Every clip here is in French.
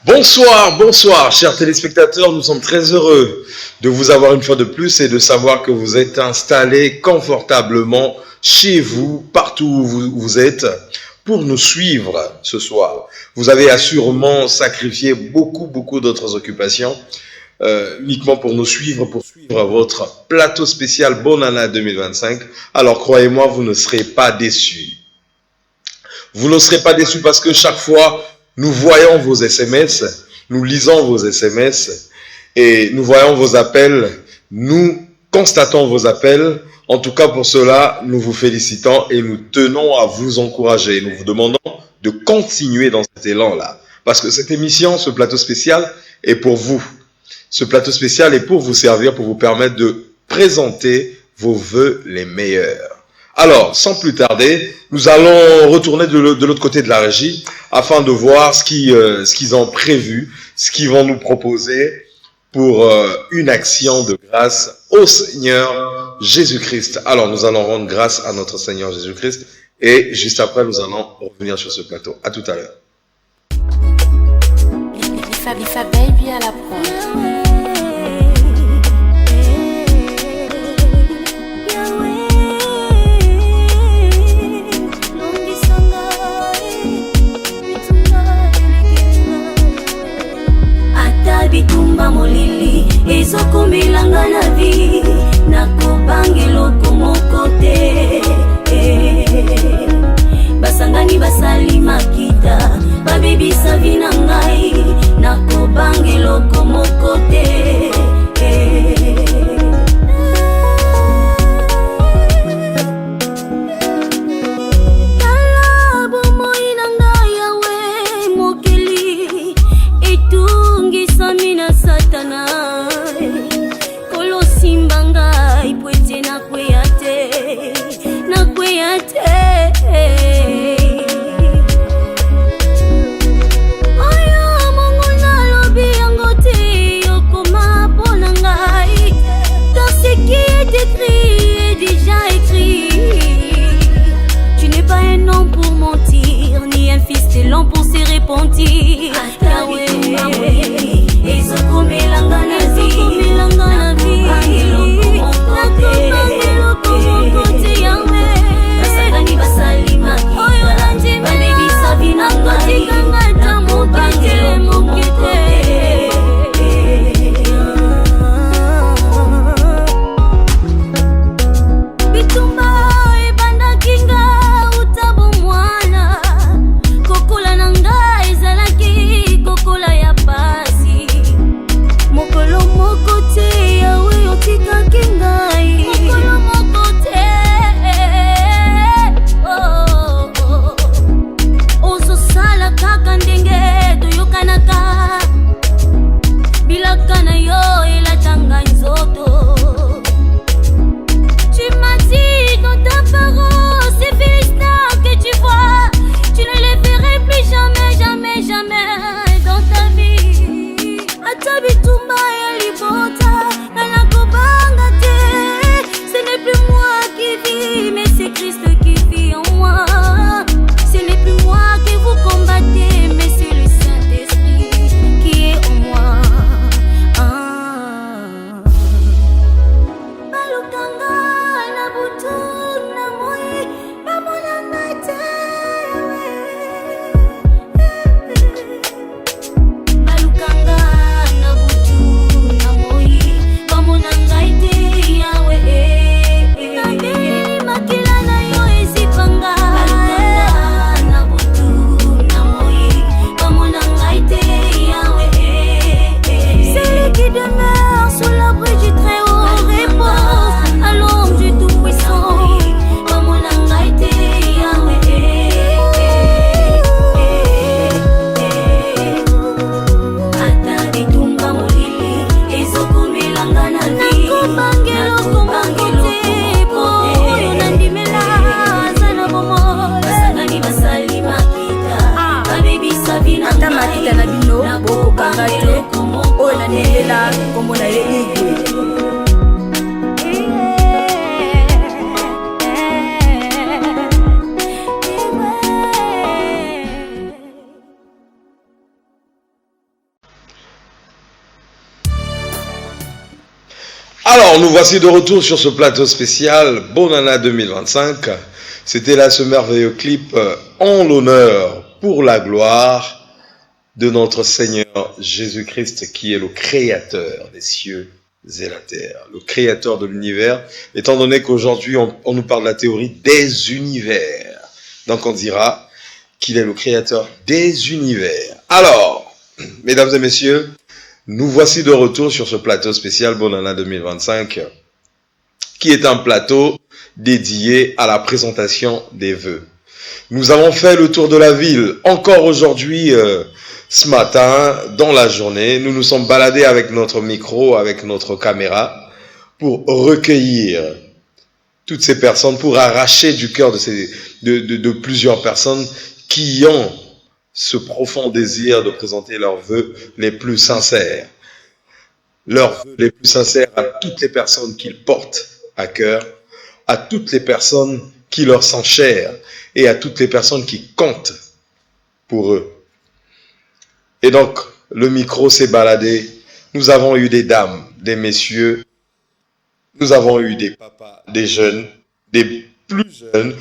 Bonsoir, bonsoir, chers téléspectateurs. Nous sommes très heureux de vous avoir une fois de plus et de savoir que vous êtes installés confortablement chez vous, partout où vous êtes, pour nous suivre ce soir. Vous avez assurément sacrifié beaucoup d'autres occupations uniquement pour nous suivre, pour suivre votre plateau spécial Bonne Année 2025. Alors croyez-moi, vous ne serez pas déçus. Vous ne serez pas déçus parce que chaque fois, nous voyons vos SMS, nous lisons vos SMS et nous voyons vos appels, nous constatons vos appels. En tout cas, pour cela, nous vous félicitons et nous tenons à vous encourager. Nous vous demandons de continuer dans cet élan-là. Parce que cette émission, ce plateau spécial, est pour vous. Ce plateau spécial est pour vous servir, pour vous permettre de présenter vos vœux les meilleurs. Alors, sans plus tarder, nous allons retourner de l'autre côté de la régie afin de voir ce qu'ils ont prévu, ce qu'ils vont nous proposer pour une action de grâce au Seigneur Jésus-Christ. Alors, nous allons rendre grâce à notre Seigneur Jésus-Christ et juste après, nous allons revenir sur ce plateau. À tout à l'heure. Lisa Baby à la prod. Bitumba molili ezokomelanga na vi nakobangelo komokote basangani basali makita babebisa vina ngai nakobangelo komokote long pour se repentir. Yahweh, ezokomelanga na vi, nakobangelo komokote Yahweh. Basangani basali makita, babebisa vina ngai, nakobangelo komokote. Alors, nous voici de retour sur ce plateau spécial Bonana 2025. C'était là ce merveilleux clip en l'honneur, pour la gloire de notre Seigneur Jésus-Christ qui est le créateur des cieux et la terre, le créateur de l'univers, étant donné qu'aujourd'hui on nous parle de la théorie des univers. Donc on dira qu'il est le créateur des univers. Alors, mesdames et messieurs, nous voici de retour sur ce plateau spécial Bonana 2025, qui est un plateau dédié à la présentation des vœux. Nous avons fait le tour de la ville. Encore aujourd'hui, ce matin, dans la journée, nous nous sommes baladés avec notre micro, avec notre caméra, pour recueillir toutes ces personnes, pour arracher du cœur de plusieurs personnes qui ont ce profond désir de présenter leurs vœux les plus sincères. Leurs vœux les plus sincères à toutes les personnes qu'ils portent à cœur, à toutes les personnes qui leur sont chères et à toutes les personnes qui comptent pour eux. Et donc, le micro s'est baladé. Nous avons eu des dames, des messieurs. Nous avons eu des papas, des jeunes, des plus jeunes.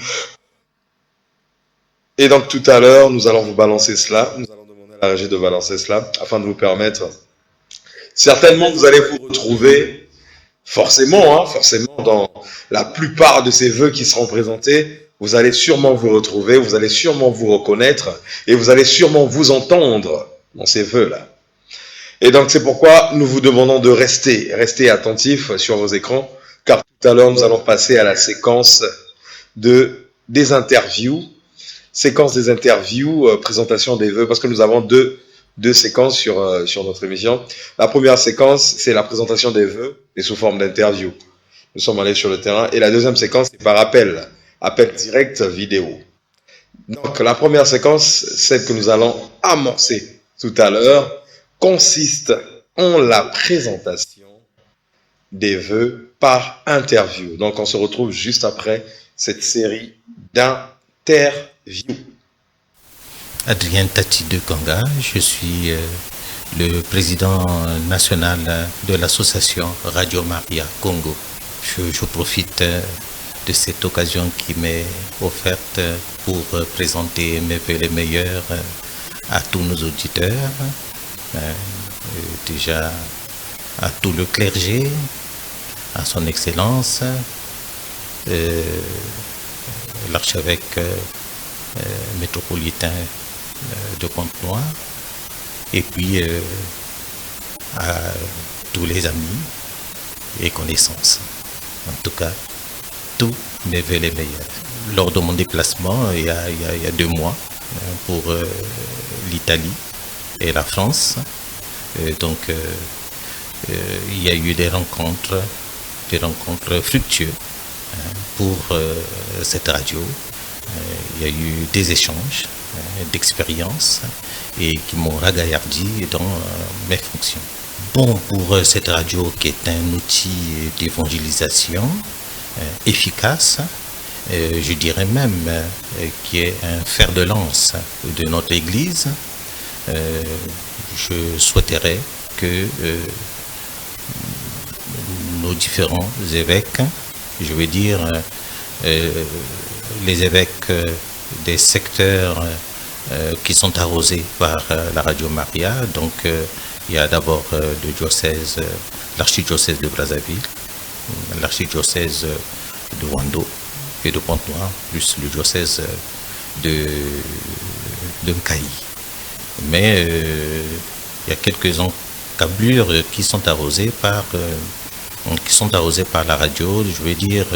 Et donc, tout à l'heure, nous allons vous balancer cela. Nous allons demander à la régie de balancer cela afin de vous permettre. Certainement, vous allez vous retrouver, forcément, dans la plupart de ces vœux qui seront présentés. Vous allez sûrement vous retrouver, vous allez sûrement vous reconnaître et vous allez sûrement vous entendre dans ces vœux-là. Et donc, c'est pourquoi nous vous demandons de rester attentifs sur vos écrans, car tout à l'heure, nous allons passer à la séquence des interviews, présentation des vœux, parce que nous avons deux séquences sur notre émission. La première séquence, c'est la présentation des vœux, et sous forme d'interview. Nous sommes allés sur le terrain. Et la deuxième séquence, c'est par appel direct vidéo. Donc, la première séquence, celle que nous allons amorcer tout à l'heure, consiste en la présentation des vœux par interview. Donc, on se retrouve juste après cette série d'interviews. Adrien Tati de Kanga, je suis le président national de l'association Radio Maria Congo. Je profite de cette occasion qui m'est offerte pour présenter mes vœux les meilleurs à tous nos auditeurs, déjà à tout le clergé, à son excellence, l'archevêque métropolitain de Pointe-Noire, et puis à tous les amis et connaissances. En tout cas, tous mes vœux les meilleurs. Lors de mon déplacement, il y a 2 mois, pour l'Italie et la France, donc il y a eu des rencontres fructueuses pour cette radio. Il y a eu des échanges d'expériences et qui m'ont ragaillardi dans mes fonctions. Bon, pour cette radio qui est un outil d'évangélisation efficace, je dirais même qui est un fer de lance de notre Église, je souhaiterais que nos différents évêques, je veux dire les évêques des secteurs qui sont arrosés par la Radio Maria, donc il y a d'abord le diocèse, l'archidiocèse de Brazzaville, l'archidiocèse de Wando et de Pointe-Noire, plus le diocèse de Nkaï. Mais il y a quelques encablures qui sont arrosées par la radio, je veux dire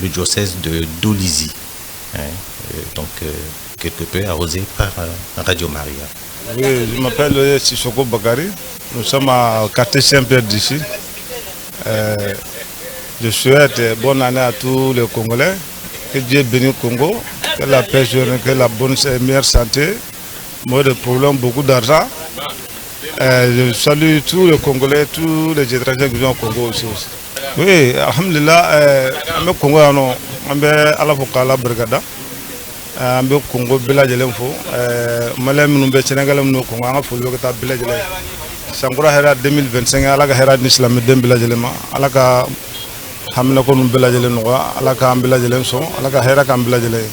le diocèse de Dolisie, donc quelque peu arrosé par Radio Maria. Oui, je m'appelle Sissoko Bakari, nous sommes à quartier Saint-Pierre d'ici. Je souhaite bonne année à tous les Congolais, que Dieu bénisse le Congo, que la paix, que la bonne et meilleure santé, moins de problèmes, beaucoup d'argent. Je salue tous les Congolais, tous les étrangers qui sont au Congo aussi. Oui, alhamdulillah, le Congo, on est à la Fokala Brigada. On est au Congo, Bela Jelemfo. Malais, nous sommes Sénégalais, nous sommes au Congo, on est au Congo, Bela Jelemfo. Sangura Hera 2025 alaka Hera Nislam Dembila Jelema alaka hamna ko numbela jele noa alaka ambela jele so alaka Hera kambela jele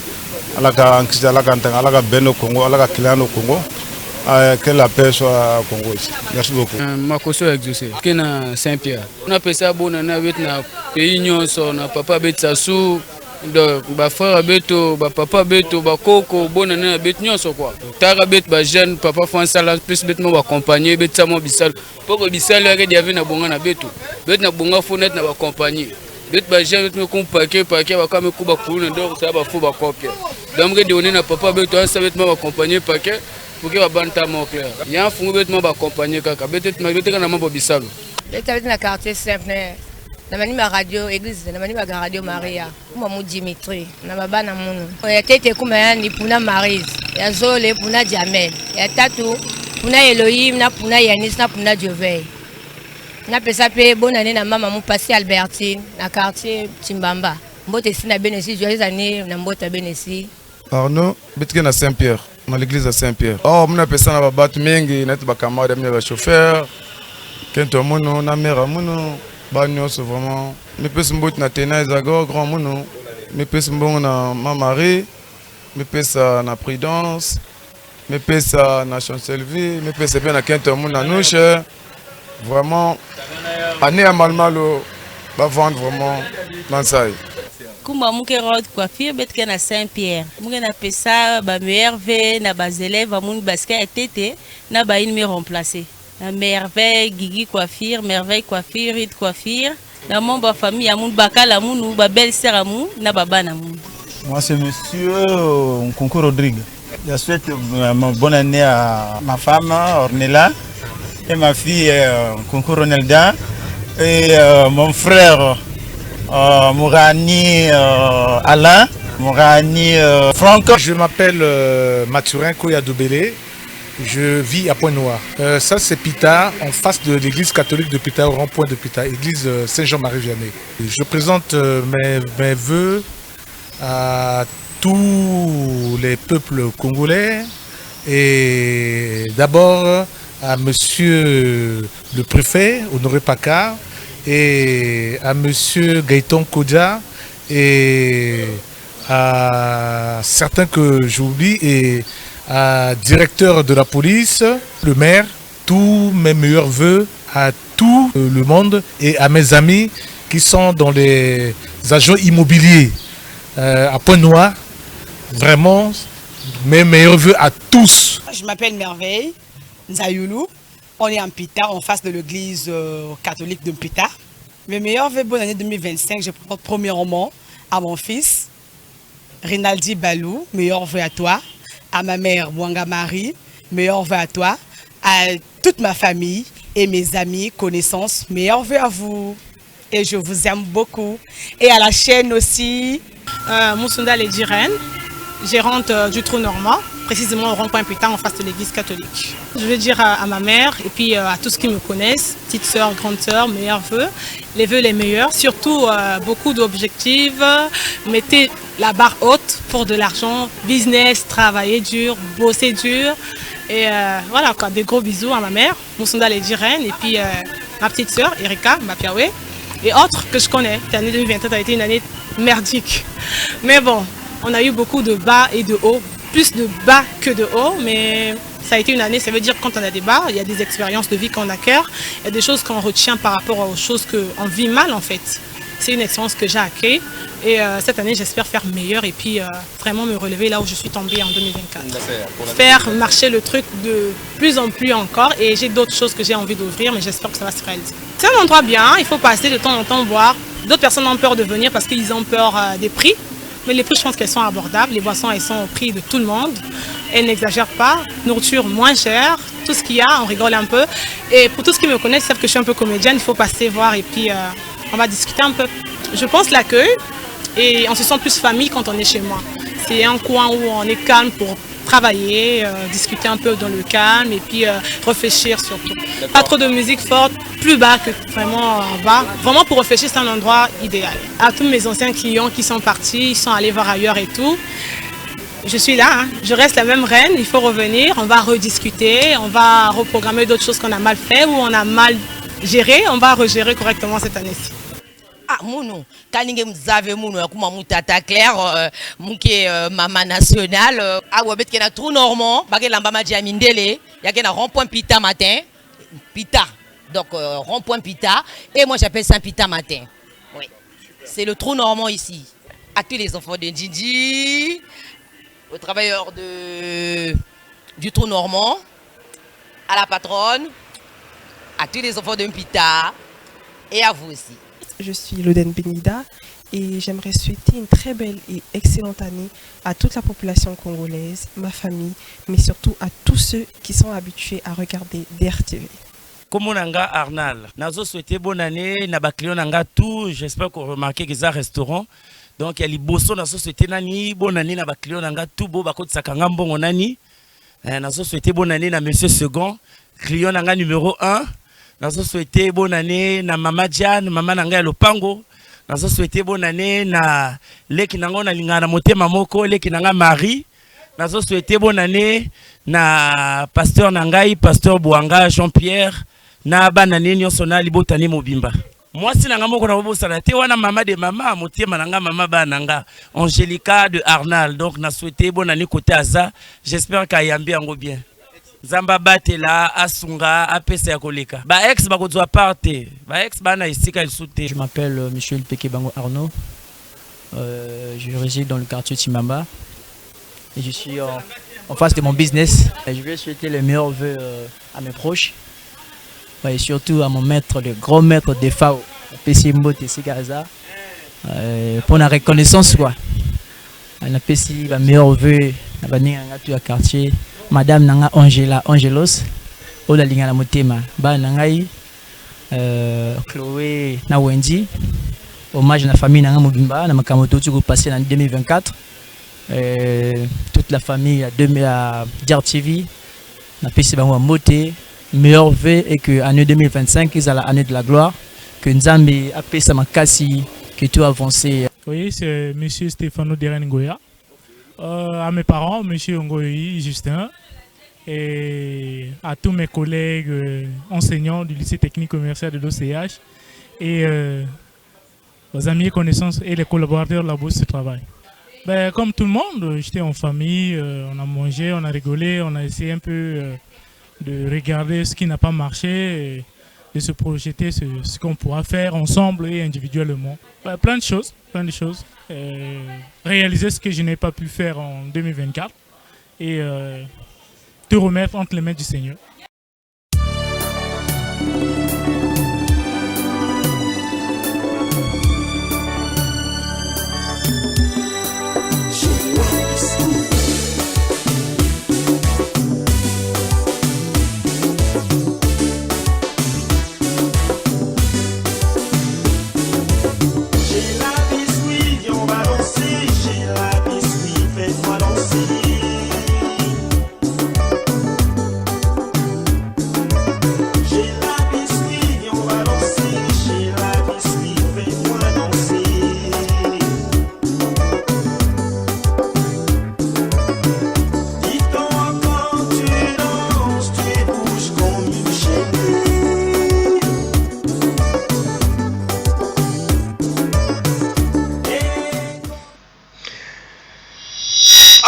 alaka ankisi alaka antang alaka Beno Congo alaka Kilano Congo que la paix soit Congo ici. Merci beaucoup. Makoso exaucé. Kena Saint-Pierre. On a pesa bona na wet na pays nyonso na papa betsa sou donc ba frère beto ba papa beto ba koko bona na bet nyonso quoi. Tara bet ba jeune papa François plus bet mo ba accompagner bet sa mo bisal. Poko bisal ya ke diave na bonga na beto. Bet na bonga fonnette na ba accompagner. Bet ba jeune bet me ko paquet ba kame ko ba kulu ndor ça ba fou ba copie. Donc ke donner na papa beto ça bet mo ba accompagner paquet. Pour que va banta mon clair. Il y a un fonds bêtement accompagner kaka. Peut-être na mambo bisalo. Peut-être dans le quartier simple. Na mani ma radio église, na mani ma radio Maria. Kuma mu Dimitri, na baba na munu. Ya tete kuma ni puna Marise. Ya zole puna Jamel. Ya tatu puna Elohim na puna Yanis na puna Jovey. Na pesa pe bonne année na mama mu passé Albertine na quartier Timbamba. Mbote sina benesi joyeux année na mbota benesi. Arnaud, bitke na Saint-Pierre. Dans l'église de Saint-Pierre. Oh, on a personne à battre mengi, net ba camarade, mes chauffeurs. Quand on mono, na mère mono, bagno c'est vraiment. Mes pes mbot na tena Isago, grand mono. Mes pes mbon na ma mari, mes pes na Prudence, mes pes na Chancellerie, mes pes bien na quand on mono na Nouche. Vraiment, année à Malmalo, va vendre vraiment dans ça. Kumba muke road coiffure betke na Saint-Pierre. Muke na pesa ba merveille na bas élèves amun basket tete na ba une me remplacer. Na merveille Gigi coiffure, merveille coiffure, Rite coiffure. Na mon ba famille amun bakala amun ba belle sœur amun na baba na amun. Moi c'est monsieur Nkonko Rodrigue. Je souhaite une bonne année à ma femme Ornella et ma fille Nkonko Ronelda et mon frère Mourani Alain, Mourani Franck. Je m'appelle Mathurin Koyadoubélé, je vis à Pointe-Noire. Ça c'est Pita, en face de l'église catholique de Pita, au rond-point de Pita, église Saint-Jean-Marie-Vianney. Je présente mes vœux à tous les peuples congolais et d'abord à monsieur le préfet, Honoré Paka, et à monsieur Gaëtan Kodja et à certains que j'oublie et à directeur de la police, le maire, tous mes meilleurs voeux à tout le monde et à mes amis qui sont dans les agents immobiliers à Pointe-Noire. Vraiment, mes meilleurs voeux à tous. Je m'appelle Merveille Nzayoulou. On est en Pita, en face de l'église catholique de Pita. Mes meilleurs vœux, bonne année 2025, je porte premièrement à mon fils, Rinaldi Balou, meilleurs vœux à toi. À ma mère, Mwanga Marie, meilleurs vœux à toi. À toute ma famille et mes amis, connaissances, meilleurs vœux à vous. Et je vous aime beaucoup. Et à la chaîne aussi. Moussunda Lédirène, gérante du Trou Normand, précisément au rond-point Pita en face de l'église catholique. Je veux dire à ma mère et puis à tous qui me connaissent, petite sœur, grande sœur, meilleurs vœux les meilleurs, surtout beaucoup d'objectifs, mettez la barre haute pour de l'argent, business, travailler dur, bosser dur et voilà quoi, des gros bisous à ma mère, Moussunda Lédirène et puis ma petite sœur Erika Mapiawe et autres que je connais. Cette année 2023 a été une année merdique, mais bon, on a eu beaucoup de bas et de hauts. Plus de bas que de haut, mais ça a été une année, ça veut dire que quand on a des bas, il y a des expériences de vie qu'on acquiert, il y a des choses qu'on retient par rapport aux choses qu'on vit mal en fait. C'est une expérience que j'ai acquis et cette année j'espère faire meilleur et puis vraiment me relever là où je suis tombée en 2024. Faire marcher le truc de plus en plus encore et j'ai d'autres choses que j'ai envie d'ouvrir mais j'espère que ça va se réaliser. C'est un endroit bien, il faut passer de temps en temps boire. D'autres personnes ont peur de venir parce qu'ils ont peur des prix. Mais les prix, je pense qu'elles sont abordables. Les boissons, elles sont au prix de tout le monde. Elles n'exagèrent pas. Nourriture moins chère. Tout ce qu'il y a, on rigole un peu. Et pour tous ceux qui me connaissent, ils savent que je suis un peu comédienne. Il faut passer voir et puis on va discuter un peu. Je pense l'accueil et on se sent plus famille quand on est chez moi. C'est un coin où on est calme pour travailler, discuter un peu dans le calme et puis réfléchir surtout. Pas trop de musique forte, plus bas que vraiment en bas. Vraiment pour réfléchir, c'est un endroit idéal. À tous mes anciens clients qui sont partis, ils sont allés voir ailleurs et tout. je suis là, hein. Je reste la même reine, il faut revenir, on va rediscuter, on va reprogrammer d'autres choses qu'on a mal fait ou on a mal géré, on va regérer correctement cette année-ci. Ah, Mounou, Kaningé Mzave Mounou, Kouma Moutata Claire, Mouké Mama Nationale, ah, Wabet Kena Trou Normand, Bagé Lambama Djamindele, Yakena Rond-Point Pita Matin, Pita, donc Rond-Point Pita, et moi j'appelle ça Pita Matin. Oui, c'est le Trou Normand ici. À tous les enfants de Djidji, aux travailleurs du Trou Normand, à la patronne, à tous les enfants de Pita, et à vous aussi. Je suis Loden Benida et j'aimerais souhaiter une très belle et excellente année à toute la population congolaise, ma famille, mais surtout à tous ceux qui sont habitués à regarder DRTV. Comme Nanga Arnal, nazo souhaité bonne année, na client nanga tout, j'espère que vous remarquez que c'est un restaurant. Donc il y a les bossons nazo souhaité nani bonne année na client nanga tout beau bakot sakanga mbongo nani. Nazo souhaité bonne année na monsieur second, client nanga numéro 1. Nazo souhaité bonne année na Mama Diane, Mama Nanga Lopango. Nazo souhaité bonne année na Leki Nango na Lingana Motema Moko, Leki Nanga Marie. Nazo souhaité bonne année na Pasteur Nangai, Pasteur Bouanga Jean-Pierre, na banane nyonso na libotani mobimba. Moi si nanga moko na bobosana te wana mama de mama Motema Nanga Mama Bananga, Angelica de Arnal. Donc na souhaité bonne année côté Aza. J'espère qu'ayambi ango bien. Zamba Batela, Asunga, APC Akoleka. Ba ex bakozwa parte. Ba ex bana isika il soute. Je m'appelle monsieur Lpeke Bango Arnaud. Je réside dans le quartier Timamba. Et je suis en face de mon business. Et je vais souhaiter les meilleurs vœux à mes proches. Et surtout à mon maître, le grand maître des FAO, PC Mbote Sigaza. Pour la reconnaissance quoi. On a PC les meilleurs vœux à tout le quartier. Madame Nanga Angela Angelos, Ola Lingala Motema, Ba Nangai, Chloé na Wendy, hommage à la famille Nanga Mugimba, na Makamoto tu passé en 2024, toute la famille à Diar TV, na PC Bango Moté, meilleur vœu et que année 2025 ils la année de la gloire, que Nzambe a payé sa makasi, que tout avancé. Oui, c'est monsieur Stéphano Deren Ngoya. À mes parents, monsieur Ngoyi Justin, et à tous mes collègues enseignants du lycée technique commercial de l'OCH et aux amis et connaissances et les collaborateurs de la bourse de travail. Ben, comme tout le monde, j'étais en famille, on a mangé, on a rigolé, on a essayé un peu de regarder ce qui n'a pas marché, et de se projeter ce qu'on pourra faire ensemble et individuellement. Ben, plein de choses. Réaliser ce que je n'ai pas pu faire en 2024 et te remettre entre les mains du Seigneur.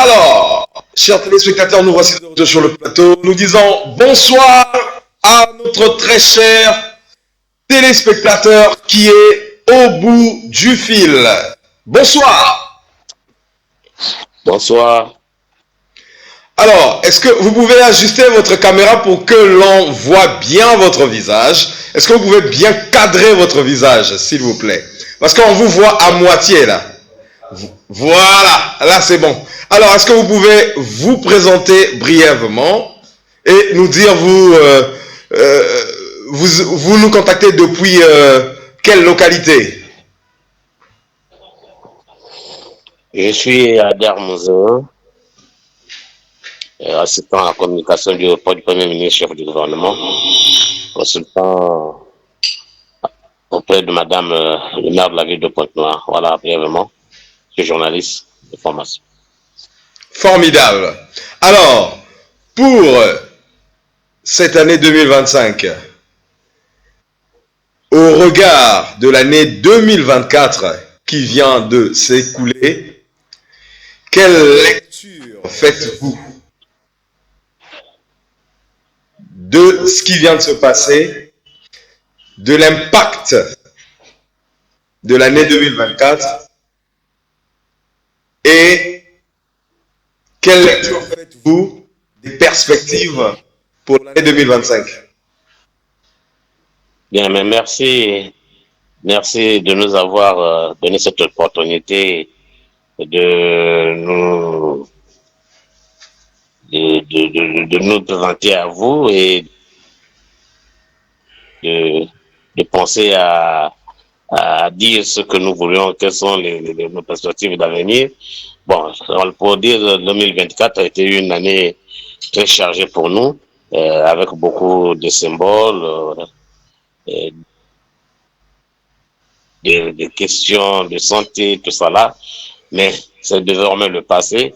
Alors, chers téléspectateurs, nous voici de retour sur le plateau. Nous disons bonsoir à notre très cher téléspectateur qui est au bout du fil. Bonsoir. Bonsoir. Alors, est-ce que vous pouvez ajuster votre caméra pour que l'on voit bien votre visage? Est-ce que vous pouvez bien cadrer votre visage, s'il vous plaît? Parce qu'on vous voit à moitié là. Voilà, là c'est bon. Alors, est-ce que vous pouvez vous présenter brièvement et nous dire vous nous contactez depuis quelle localité? Je suis Adair Mouzo, assistant à la communication du Premier ministre, chef du gouvernement, consultant auprès de Madame le maire de la ville de Pointe-Noire. Voilà, brièvement, je suis journaliste de formation. Formidable. Alors, pour cette année 2025, au regard de l'année 2024 qui vient de s'écouler, quelle lecture faites-vous de ce qui vient de se passer, de l'impact de l'année 2024 et quelle lecture faites-vous des perspectives pour l'année 2025? Bien, mais merci de nous avoir donné cette opportunité de nous présenter à vous et de penser à dire ce que nous voulions, quelles sont nos perspectives d'avenir. Bon, pour dire 2024 a été une année très chargée pour nous, avec beaucoup de symboles, des questions de santé, tout ça là, mais c'est désormais le passé.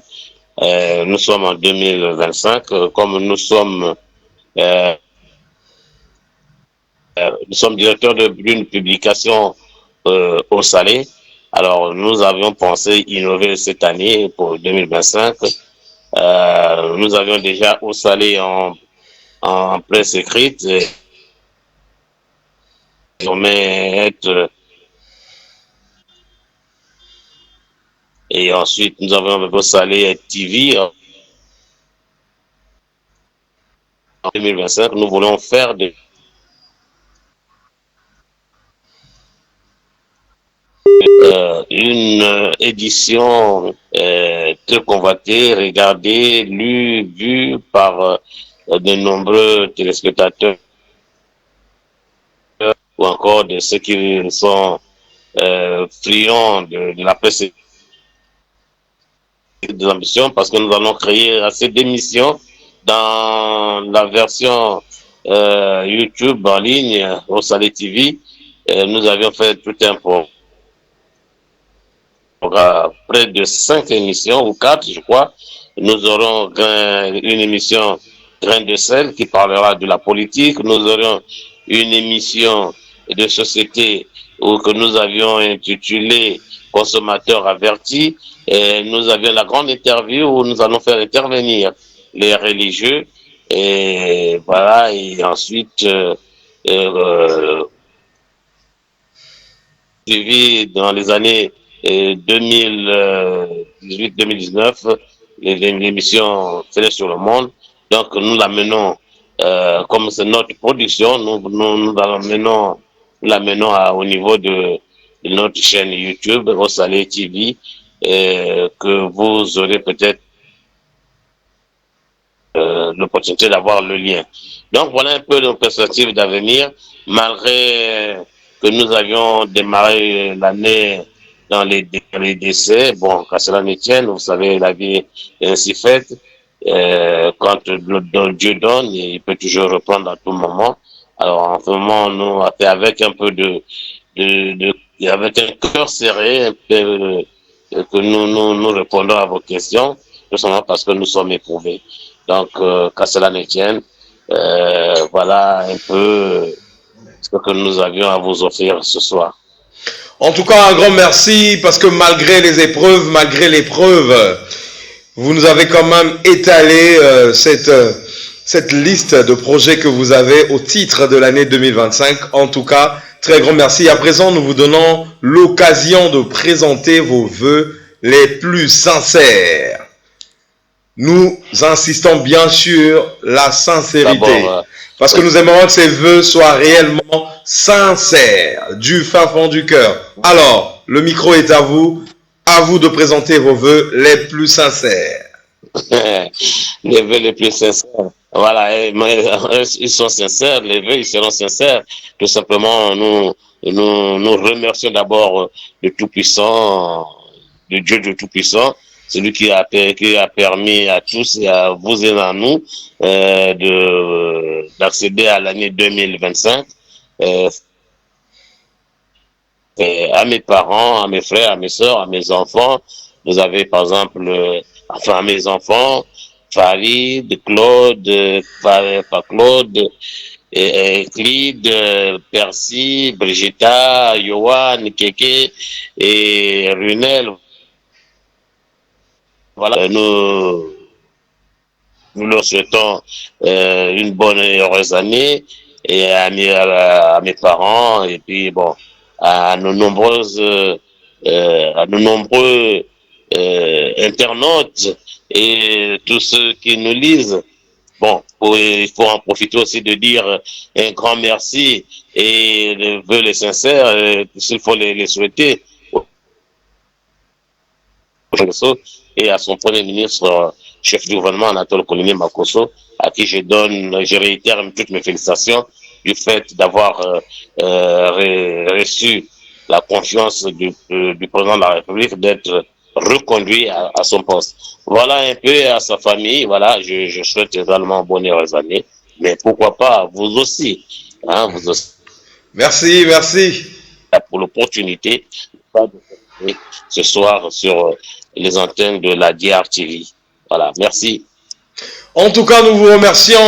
Nous sommes en 2025, comme nous sommes directeurs d'une publication au Salé. Alors, nous avions pensé innover cette année pour 2025. Nous avions déjà au Salé en presse écrite. Et ensuite, nous avons au Salé TV. En 2025, nous voulons faire une édition très convoitée, regardée, lue, vue par de nombreux téléspectateurs ou encore de ceux qui sont friands de la presse et de l'ambition, parce que nous allons créer assez d'émissions dans la version YouTube en ligne au Salé TV. Nous avions fait tout un programme, près de 5 émissions ou 4, je crois. Nous aurons une émission Grain de sel qui parlera de la politique. Nous aurons une émission de société que nous avions intitulée Consommateurs avertis. Et nous avions la grande interview où nous allons faire intervenir les religieux. Et voilà, et ensuite, suivi dans les années 2018-2019, l'émission Félix sur le monde. Donc nous l'amenons, comme c'est notre production, nous l'amenons au niveau de notre chaîne YouTube, au Salé TV, que vous aurez peut-être l'opportunité d'avoir le lien. Donc voilà un peu nos perspectives d'avenir, malgré que nous avions démarré l'année dans les décès. Bon, qu'à cela ne tienne, vous savez, la vie est ainsi faite. Quand Dieu donne, il peut toujours reprendre à tout moment. Alors en ce moment, nous, avec un peu avec un cœur serré, un peu, que nous répondons à vos questions, tout simplement parce que nous sommes éprouvés. Donc, qu'à cela ne tienne, voilà un peu ce que nous avions à vous offrir ce soir. En tout cas, un grand merci parce que malgré les épreuves, malgré l'épreuve, vous nous avez quand même étalé cette liste de projets que vous avez au titre de l'année 2025. En tout cas, très grand merci. À présent, nous vous donnons l'occasion de présenter vos vœux les plus sincères. Nous insistons bien sur la sincérité. Parce que nous aimerions que ces vœux soient réellement sincères, du fin fond du cœur. Alors, le micro est à vous de présenter vos vœux les plus sincères. Les vœux les plus sincères. Voilà, ils sont sincères, les vœux, ils seront sincères. Tout simplement, nous remercions d'abord le Tout-Puissant, le Dieu de Tout-Puissant, celui qui a permis à tous, et à vous et à nous, d'accéder à l'année 2025. À mes parents, à mes frères, à mes soeurs, à mes enfants. Vous avez par exemple enfin à mes enfants, Farid, Claude, Claude, Clide, Percy, Brigitta, Johan, Keke et Runel. Voilà, nous leur souhaitons une bonne et heureuse année et à mes parents et puis bon à nos nombreux internautes et tous ceux qui nous lisent. Bon, il faut en profiter aussi de dire un grand merci et les vœux les sincères, s'il faut les souhaiter et à son premier ministre, chef du gouvernement Anatole Collinet Makosso, à qui je réitère toutes mes félicitations du fait d'avoir reçu la confiance du président de la République d'être reconduit à son poste. Voilà un peu à sa famille, voilà, je souhaite également bonne et heureuse année, mais pourquoi pas vous aussi, hein, vous aussi. Merci, merci. Pour l'opportunité ce soir sur les antennes de la DR TV. Voilà, merci. En tout cas, nous vous remercions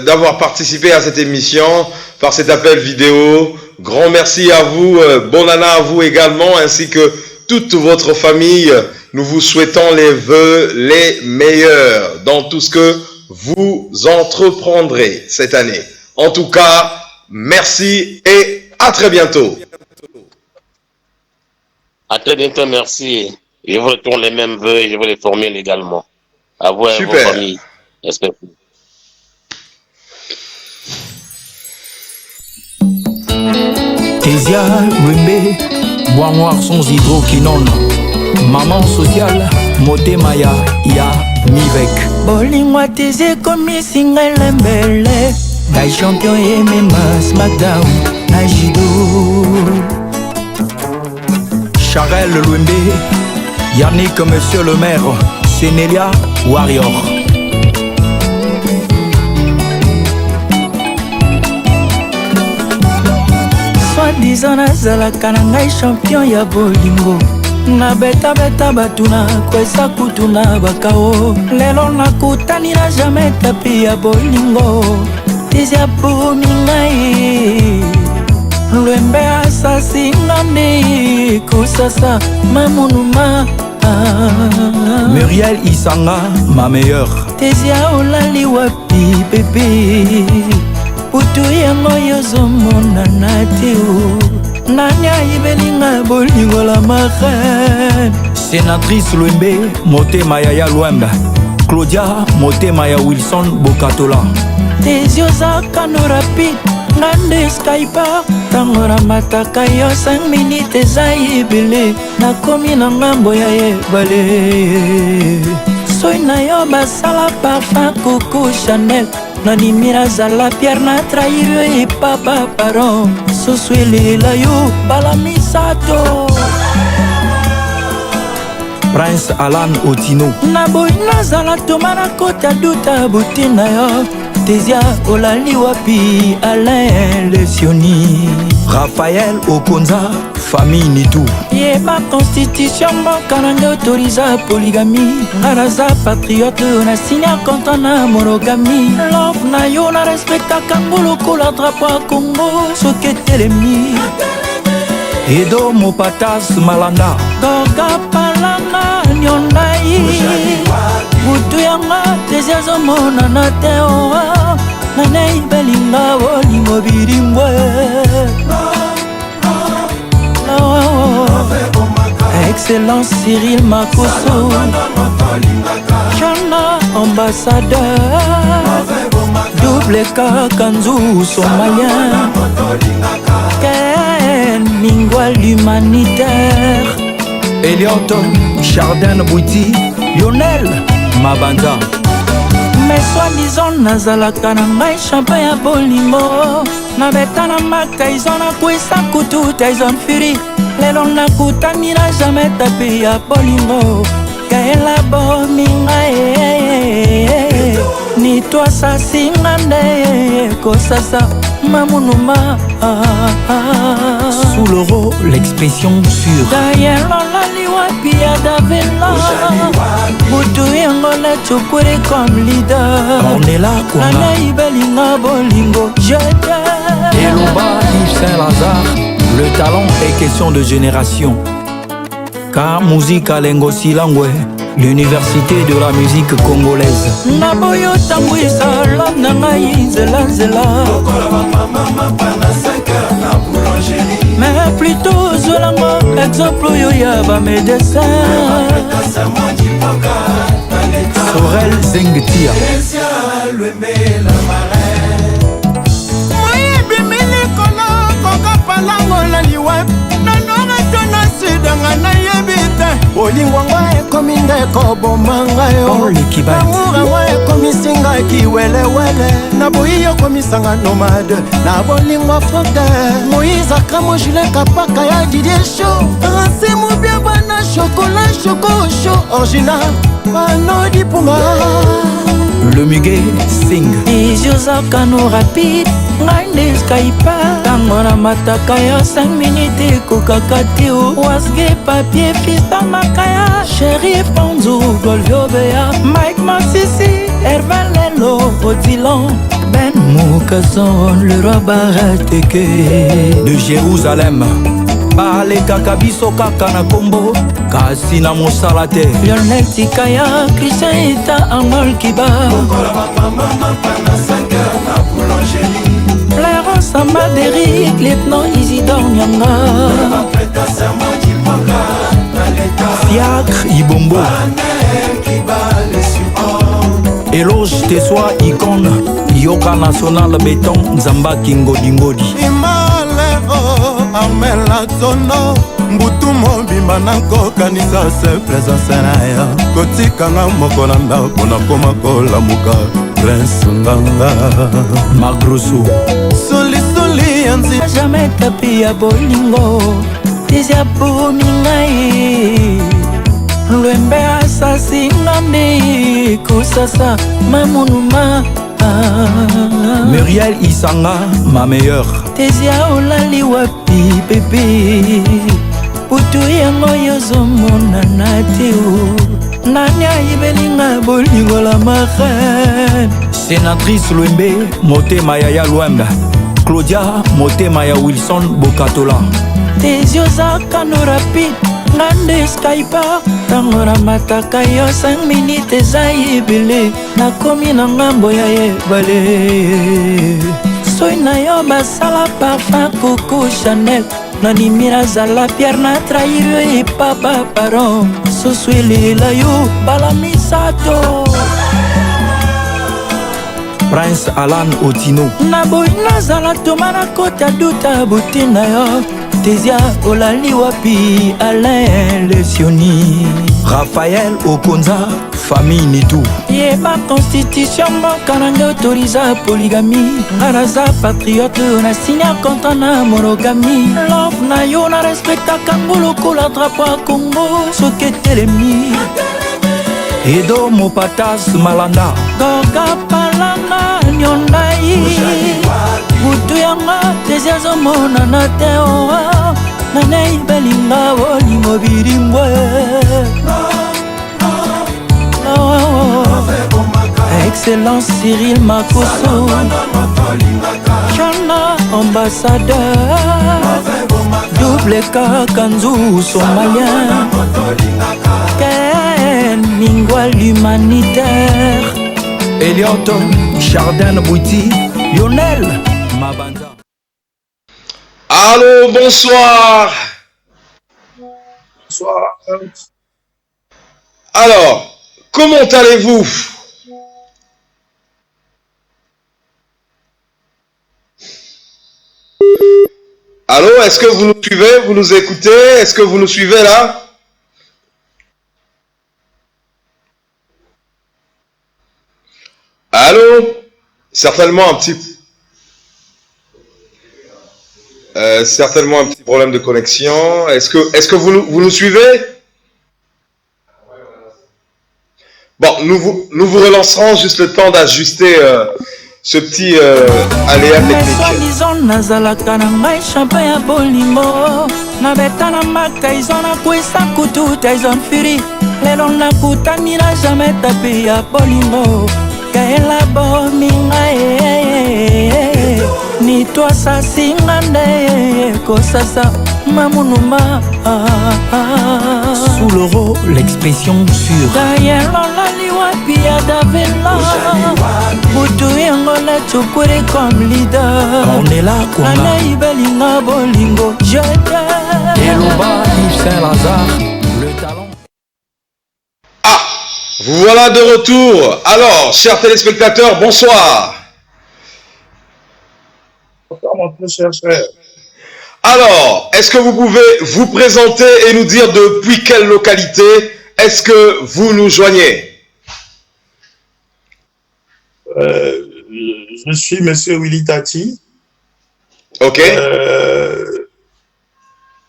d'avoir participé à cette émission par cet appel vidéo. Grand merci à vous, bonne année à vous également, ainsi que toute votre famille. Nous vous souhaitons les vœux les meilleurs dans tout ce que vous entreprendrez cette année. En tout cas, merci et à très bientôt. À très bientôt, merci. Je vous retourne les mêmes vœux et je vous les formule également. À vous et à vos familles. J'espère. Tesia Wembe, bois noir sans hydroquinone. Maman sociale, Motemaya, ya Mivek. Bolingwa teze komi singele mbele. Na champion MMA SmackDown, na judo. Charel Wembe, Yannick Monsieur le maire, Sénélia Warrior. Soi-disant nazalaka na ngai champion ya bolingo. Na beta batuna kwesa kutuna bakao. Lelo nakutani na jamais tapi ya bolingo. Tizia bumi ngai Lwembe asasi ngande kusasa mamunuma. Muriel Isanga, ma meilleure. Tezia olali wapi bébé. Putu yango yozomona na teo. Nani ayibelinga bolingo la marraine. Sénatrice Lwembe, Motema Yaya Lwembe. Claudia, Motema ya Wilson Bokatola. Tezio zaka no rapide. Nande Skyper tangora mataka yo 5 minutes eza ebele. Nakomi na ngambo ya ebale. Soi na yo basala parfum Coco Chanel. Nanimira zala Pierre na trahir yo e papa paron. Soswelela yo balamisato. Prince Alan Otino. Na boy nazala toma na kota duta buti na yo. Tezia olali wapi Alain Lesioni. Raphaël Okonza, famille Nitou. Yeba constitution mboka nange autorisa polygamie. Ngaraza patriote na signa contre na monogamie. Love na yo na respectaka ngoloko la drapeau à Congo. Soke telemi Edo Mopatas Malanda. Gorga palanga nyondai. Butu yanga tezia zomona na teora. Nanei belinga bolingo biringwe. Excellence Cyril Makosso. Chana ambassadeur. Double K Kanzu somalien. Ken Mingwa l'humanitaire. Elliot Chardin Bouti. Lionel Mabanda. Mais soi-disant nazalaka na ngai champagne ya bolingo. Na beta na Mac Tyson na kwesa kutu Tyson Fury. Lelo nakutani na jamais tapi ya bolingo. Kaela bomi ngai. Ni toi sasi ngande kosasa Mamunuma. Sous l'euro, l'expression sûre. D'ailleurs, l'oliwa pia davela. Butu yangola chukure comme leader. Ornella Kwanga. Nana ibelinga bolingo. Je t'aime. Eloba Yves Saint-Lazare. Le talent est question de génération. Car musique à Lengo Silangwe, l'université de la musique congolaise. Naboyo tambwisa lona ngai zela zela. Mais plutôt zolango exemple yo ya ba médecin. Sorel Zengtia. olingwangwa ekomi ndeko bomanga yo amurangwa ekomisinga kiwelewele na boyi okomisanga nomade na bolingwa fote moïse akamo jule kapaka ya didie sho rasi mobia bana chokola chokosho original pano dipunga Le Muguet Sing. Iziozakano rapide ngai nde skypa ntango na mataka ya 5 minutes ekokaka te wasge papier fista makaya Sheriff Panzo Golviobea Mike Masisi Hervan Lelo Odilon Ben Moukazon le roi Barateke de Jérusalem Bale Kakabiso Kaka na Kombo Kasi na mosala te Lionel Tikaya Christian Ita Angol Kiba Florent Samba Derrick Lieutenant Isidore Nyanga Fiacre Ibombo Eloge Tessoa Icône Yoka National Béton Zamba Kingodi Ngodi Imale o amela zono mbutu mobimba nakokanisa se présence na yo kotikanga moko na ndako nakoma kolamuka prince nganga Magrosso solisoli ya nzela jamais tapi ya bolingo tizia bomi ngai lwembe asasi ngambi kusasa mamunuma Muriel Isanga, ma meilleure. Tezia olali wapi bébé Putu yango yozomona na teo Nani ayibelinga bolingo la marraine Sénatrice Lwembe, Motema Yaya Lwembe. Claudia, Motema ya Wilson Bokatola. Tezio zakano rapide Nande skypa Tango na mataka yo 5 minutes eza ebele Nakomi na ngambo ya ebale Soy na yo basala parfum Coco Chanel Nanimi nazala Pierre na trahir yo epapa paron Soso elela yo bala misato Prince Alan Otino. Naboy nazala toma na kota duta bote na yo Tezia olali wapi Alain Lesioni Raphaël Okonza, famille Nitou. Yeba constitution mboka nange autorisa polygamie nga naza patriote na signa kontra na monogami love na yo na respectaka ngo lokola drapo ya Congo soki etelemi Edo Mopatas Malanda Gorga Palanga Nyondai Butu yanga Tezia zomona na teo Nanei belinga woli mobirimbwe Excellence Cyril Makoso Chana ambassadeur Double K Kanzu somalien Ken Mingwa l'humanitaire Elliot Chardin Bouti Lionel Mabanda. Allô, bonsoir. Bonsoir. Alors, comment allez-vous? Allô, est-ce que vous nous suivez? Vous nous écoutez? Est-ce que vous nous suivez là? Allô? Certainement un petit problème de connexion. Est-ce que vous nous suivez? Bon, nous vous relancerons juste le temps d'ajuster ce petit aléa technique. soi-disant nazalaka na ngai champa ya bolingo nabeta na makaizo nakwisa kutu taizon firi lelo nakutani na jamais tape ya bolingo kaela bominga ni toi sasinga nde kosasa mamunuma Sous l'euro, l'expression sûre. Kayelona liwapi ya davela Butu yango na chukuri comme leader Ornella Kwanga. Anaï belinga bolingo Je t'aime Eloba, Yves Saint-Lazare, le talent. Vous voilà de retour. Alors, chers téléspectateurs, bonsoir. Bonsoir mon très cher frère. Alors, est-ce que vous pouvez vous présenter et nous dire depuis quelle localité est-ce que vous nous joignez? Je suis Monsieur Willy Tati. Ok.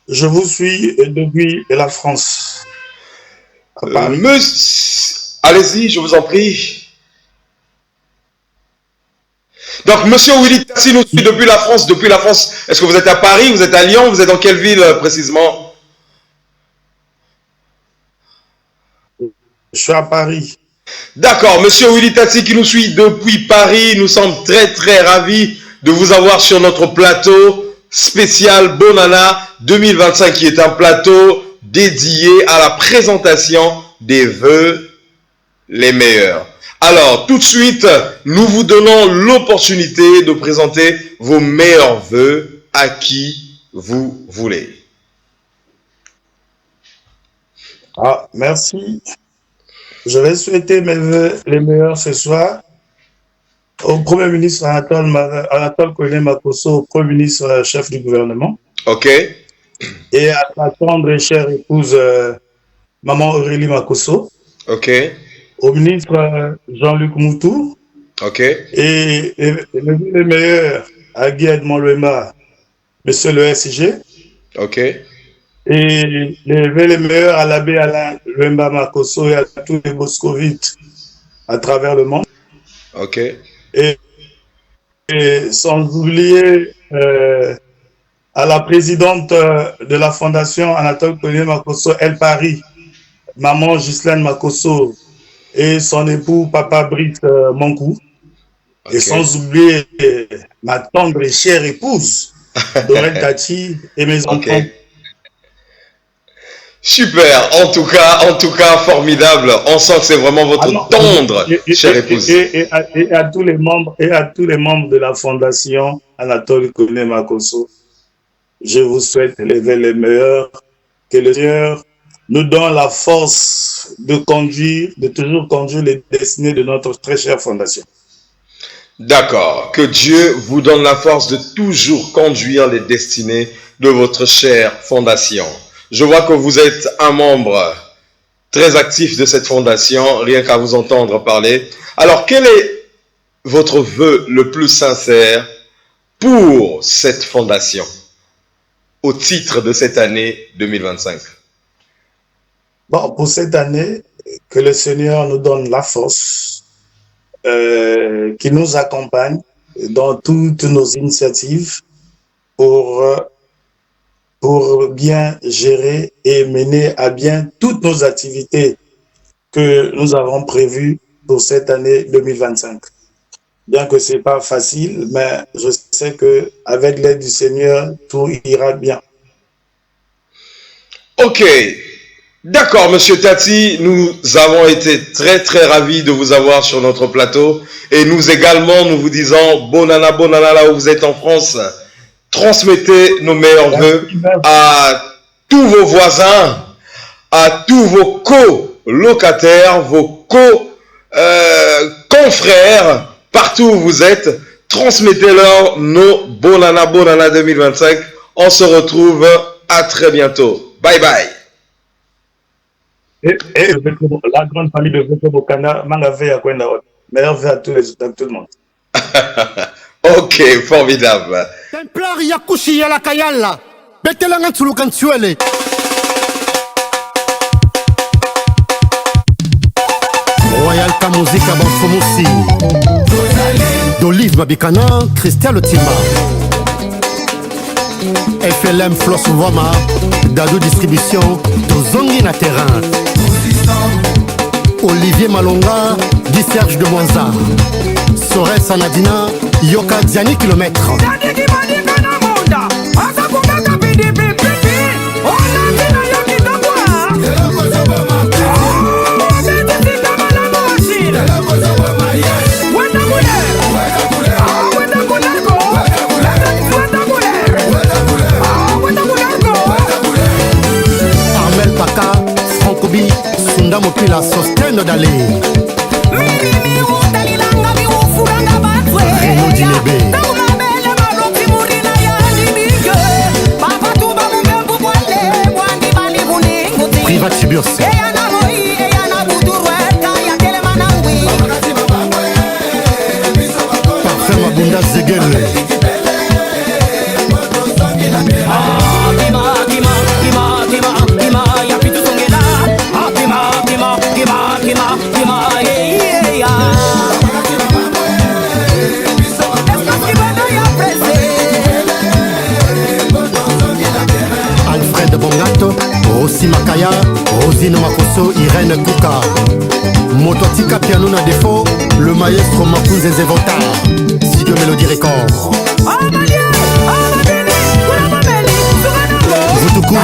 Je vous suis depuis la France. Allez-y, je vous en prie. Donc, Monsieur Willy Tassi nous suit depuis la France. Depuis la France, est-ce que vous êtes à Paris, vous êtes à Lyon, vous êtes dans quelle ville précisément? Je suis à Paris. D'accord, Monsieur Willy Tassi qui nous suit depuis Paris. Nous sommes très très ravis de vous avoir sur notre plateau spécial Bonana 2025 qui est un plateau dédié à la présentation des vœux les meilleurs. Alors, tout de suite, nous vous donnons l'opportunité de présenter vos meilleurs vœux à qui vous voulez. Merci. Je vais souhaiter mes vœux les meilleurs ce soir au Premier ministre Anatole Koné Makosso, Premier ministre chef du gouvernement. Ok. Et à sa tendre et chère épouse, Maman Aurélie Makosso. Ok. Au ministre Jean-Luc Moutou. Ok. Et les meilleurs à Guy Edmond Louema, monsieur le SG. Ok. Et les meilleurs à l'abbé Alain Louema Makosso et à tous les moscovites à travers le monde. Ok. Et sans oublier à la présidente de la fondation Anatole Koné Makosso, El Paris, maman Ghislaine Makosso, et son époux, papa Brice Monkou. Okay. Et sans oublier ma tendre et chère épouse, Dorel Tati, et mes enfants. Super, en tout cas, formidable. On sent que c'est vraiment votre tendre, chère épouse. Et à tous les membres, de la fondation Anatole Koné Makosso, je vous souhaite les meilleurs, que le Seigneur nous donne la force de toujours conduire les destinées de notre très chère fondation. D'accord. Que Dieu vous donne la force de toujours conduire les destinées de votre chère fondation. Je vois que vous êtes un membre très actif de cette fondation, rien qu'à vous entendre parler. Alors, quel est votre vœu le plus sincère pour cette fondation au titre de cette année 2025? Bon, pour cette année, que le Seigneur nous donne la force, qui nous accompagne dans toutes nos initiatives pour bien gérer et mener à bien toutes nos activités que nous avons prévues pour cette année 2025. Bien que ce n'est pas facile, mais je sais qu'avec l'aide du Seigneur, tout ira bien. Ok. D'accord, Monsieur Tati, nous avons été très très ravis de vous avoir sur notre plateau et nous également, nous vous disons bonana là où vous êtes en France. Transmettez nos meilleurs vœux à tous vos voisins, à tous vos co-locataires, vos confrères, partout où vous êtes. Transmettez-leur nos bonana 2025. On se retrouve à très bientôt. Bye bye. Et la grande famille de Veko Bokana, Mangave à Kwenda. Meilleur vœu à tout le monde. Ok, formidable. Templar Yakushi Yalakayala, Betelangan Sulukansuele. Royal Musica Banfomusi. d'Olive Mabikana, Christian Timba. FLM Floss Wama, Dado Distribution, Tozongi na terrain. Olivier Malonga, Guy Serge de Mwanza. Sorel Sanadina, Yoka Diani Kilomètre. Armel Paka, Francobi, Sunda Mopila, Sostène Dalé. Renaud Dinébé. Privat Tibios. Parfait Mabunda Zegele. Alfred Bongato, Rossi Makaya, Rosine Makoso, Irène Kouka. Mototika piano na défaut, le maestro Makunze Zevota, Sidio Melody Record. Vutukulu.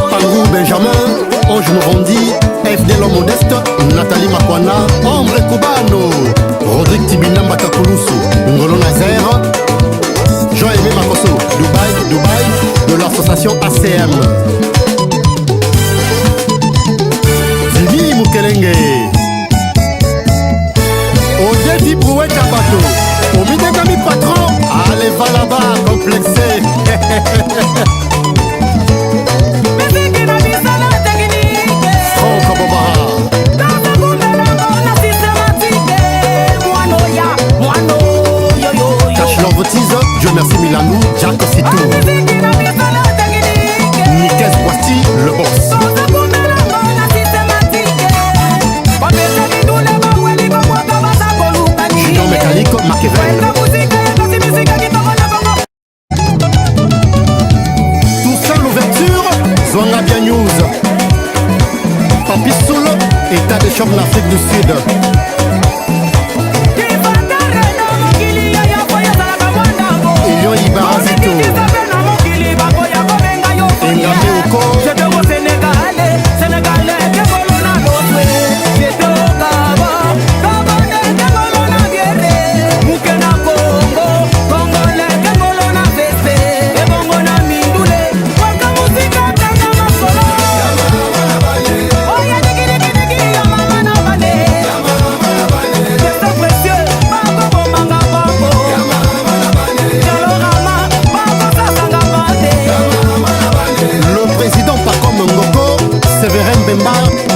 Pangou Benjamin, Ange Morondi, FD L'Homme Modeste, Nathalie Makwana, Ombre Kubano, Rodrigue Tibinamba Kakulusu, Ngolo Nazaire, Jean-Aimé Makoso, Dubaï, de l'association ACM. Zimi Mukelenge, Odedi Brouet Tabato, Omidegami Patron, allez va là-bas, complexé. Franck Bobara. Cache l'envotise, Dieu merci Milanou, Jacques Sitou. Nikes Boisty, le boss. Junior Mécanique, Machiavel. Tout ça l'ouverture, Zona Bien News. Papi Soul, état de choc d'Afrique du Sud. Ilion Ibarazito. Engame Oko.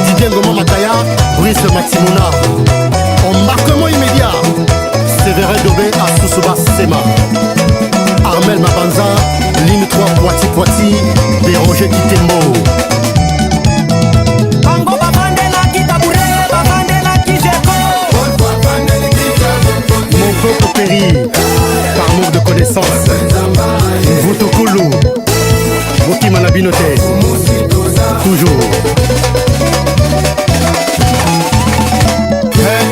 Didier Ngoma Mataya, Brice Maximouna. Embarquement immédiat. Sévérin Dobé à Sousouba Sema. Armel Mabanza, ligne 3 Poiti, Béroger Kitembo. Mon peuple périt par manque de connaissances. Vutukulu, Roki Manabinote. Toujours.